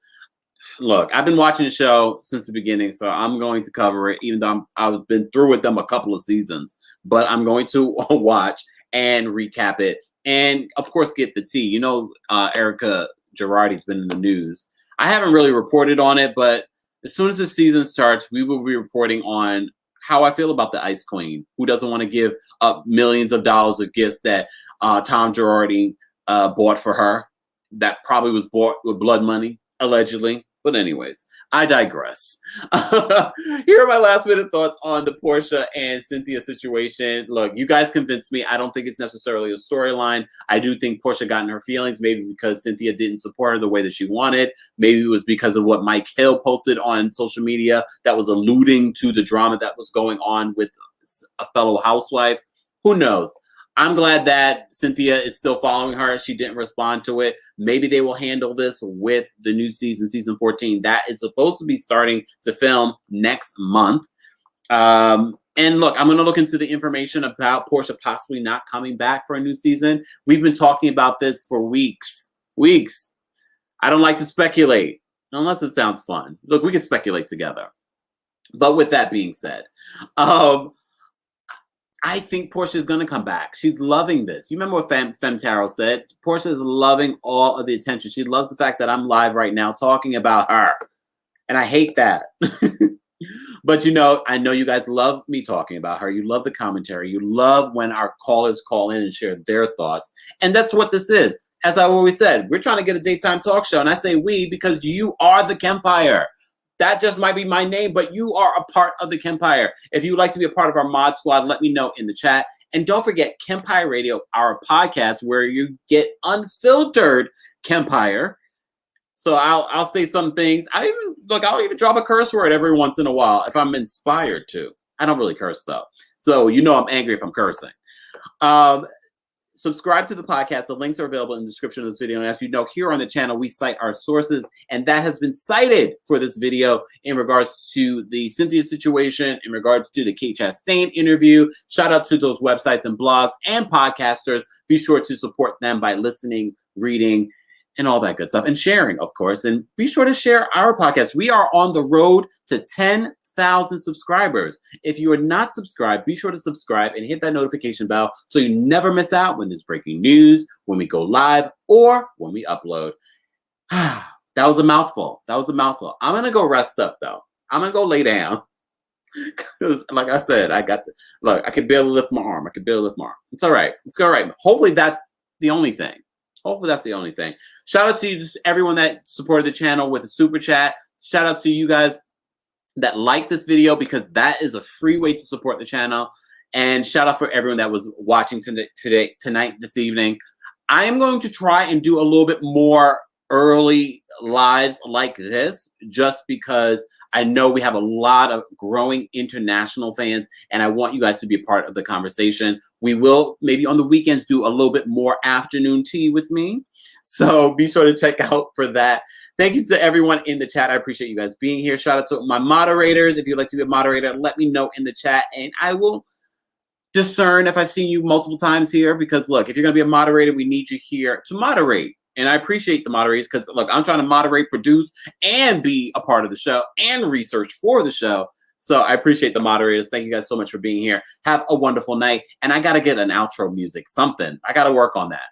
S1: Look, I've been watching the show since the beginning, so I'm going to cover it, even though I've been through with them a couple of seasons. But I'm going to watch and recap it. And, of course, get the tea. Erica Girardi's been in the news. I haven't really reported on it, but as soon as the season starts, we will be reporting on how I feel about the Ice Queen, who doesn't want to give up millions of dollars of gifts that Tom Girardi bought for her. That probably was bought with blood money, allegedly. But anyways, I digress. Here are my last minute thoughts on the Porsha and Cynthia situation. Look, you guys convinced me. I don't think it's necessarily a storyline. I do think Porsha got in her feelings, maybe because Cynthia didn't support her the way that she wanted. Maybe it was because of what Mike Hill posted on social media that was alluding to the drama that was going on with a fellow housewife. Who knows? I'm glad that Cynthia is still following her. She didn't respond to it. Maybe they will handle this with the new season, season 14. That is supposed to be starting to film next month. And look, I'm going to look into the information about Porsha possibly not coming back for a new season. We've been talking about this for weeks. I don't like to speculate unless it sounds fun. Look, we can speculate together. But with that being said, I think Porsha is going to come back. She's loving this. You remember what Femtaro said? Porsha is loving all of the attention. She loves the fact that I'm live right now talking about her. And I hate that. But, you know, I know you guys love me talking about her. You love the commentary. You love when our callers call in and share their thoughts. And that's what this is. As I always said, we're trying to get a daytime talk show. And I say we because you are the Kempire. That just might be my name, but you are a part of the Kempire. If you would like to be a part of our mod squad, let me know in the chat. And don't forget Kempire Radio, our podcast where you get unfiltered Kempire. So I'll say some things. I'll even drop a curse word every once in a while if I'm inspired to. I don't really curse though. So you know I'm angry if I'm cursing. Subscribe to the podcast. The links are available in the description of this video. And as you know, here on the channel, we cite our sources. And that has been cited for this video in regards to the Cynthia situation, in regards to the Kate Chastain interview. Shout out to those websites and blogs and podcasters. Be sure to support them by listening, reading, and all that good stuff. And sharing, of course. And be sure to share our podcast. We are on the road to 10,000 subscribers. If you are not subscribed, be sure to subscribe and hit that notification bell so you never miss out when there's breaking news, when we go live, or when we upload. That was a mouthful. I'm going to go rest up, though. I'm going to go lay down. Because, like I said, I can barely lift my arm. It's all right. It's all right. Hopefully, that's the only thing. Shout out to everyone that supported the channel with a super chat. Shout out to you guys that like this video because that is a free way to support the channel. And shout out for everyone that was watching tonight, this evening. I am going to try and do a little bit more early lives like this just because I know we have a lot of growing international fans and I want you guys to be a part of the conversation. We will maybe on the weekends do a little bit more afternoon tea with me. So be sure to check out for that. Thank you to everyone in the chat. I appreciate you guys being here. Shout out to my moderators. If you'd like to be a moderator, let me know in the chat and I will discern if I've seen you multiple times here because look, if you're going to be a moderator, we need you here to moderate. And I appreciate the moderators because, look, I'm trying to moderate, produce, and be a part of the show and research for the show. So I appreciate the moderators. Thank you guys so much for being here. Have a wonderful night. And I got to get an outro music, something. I got to work on that.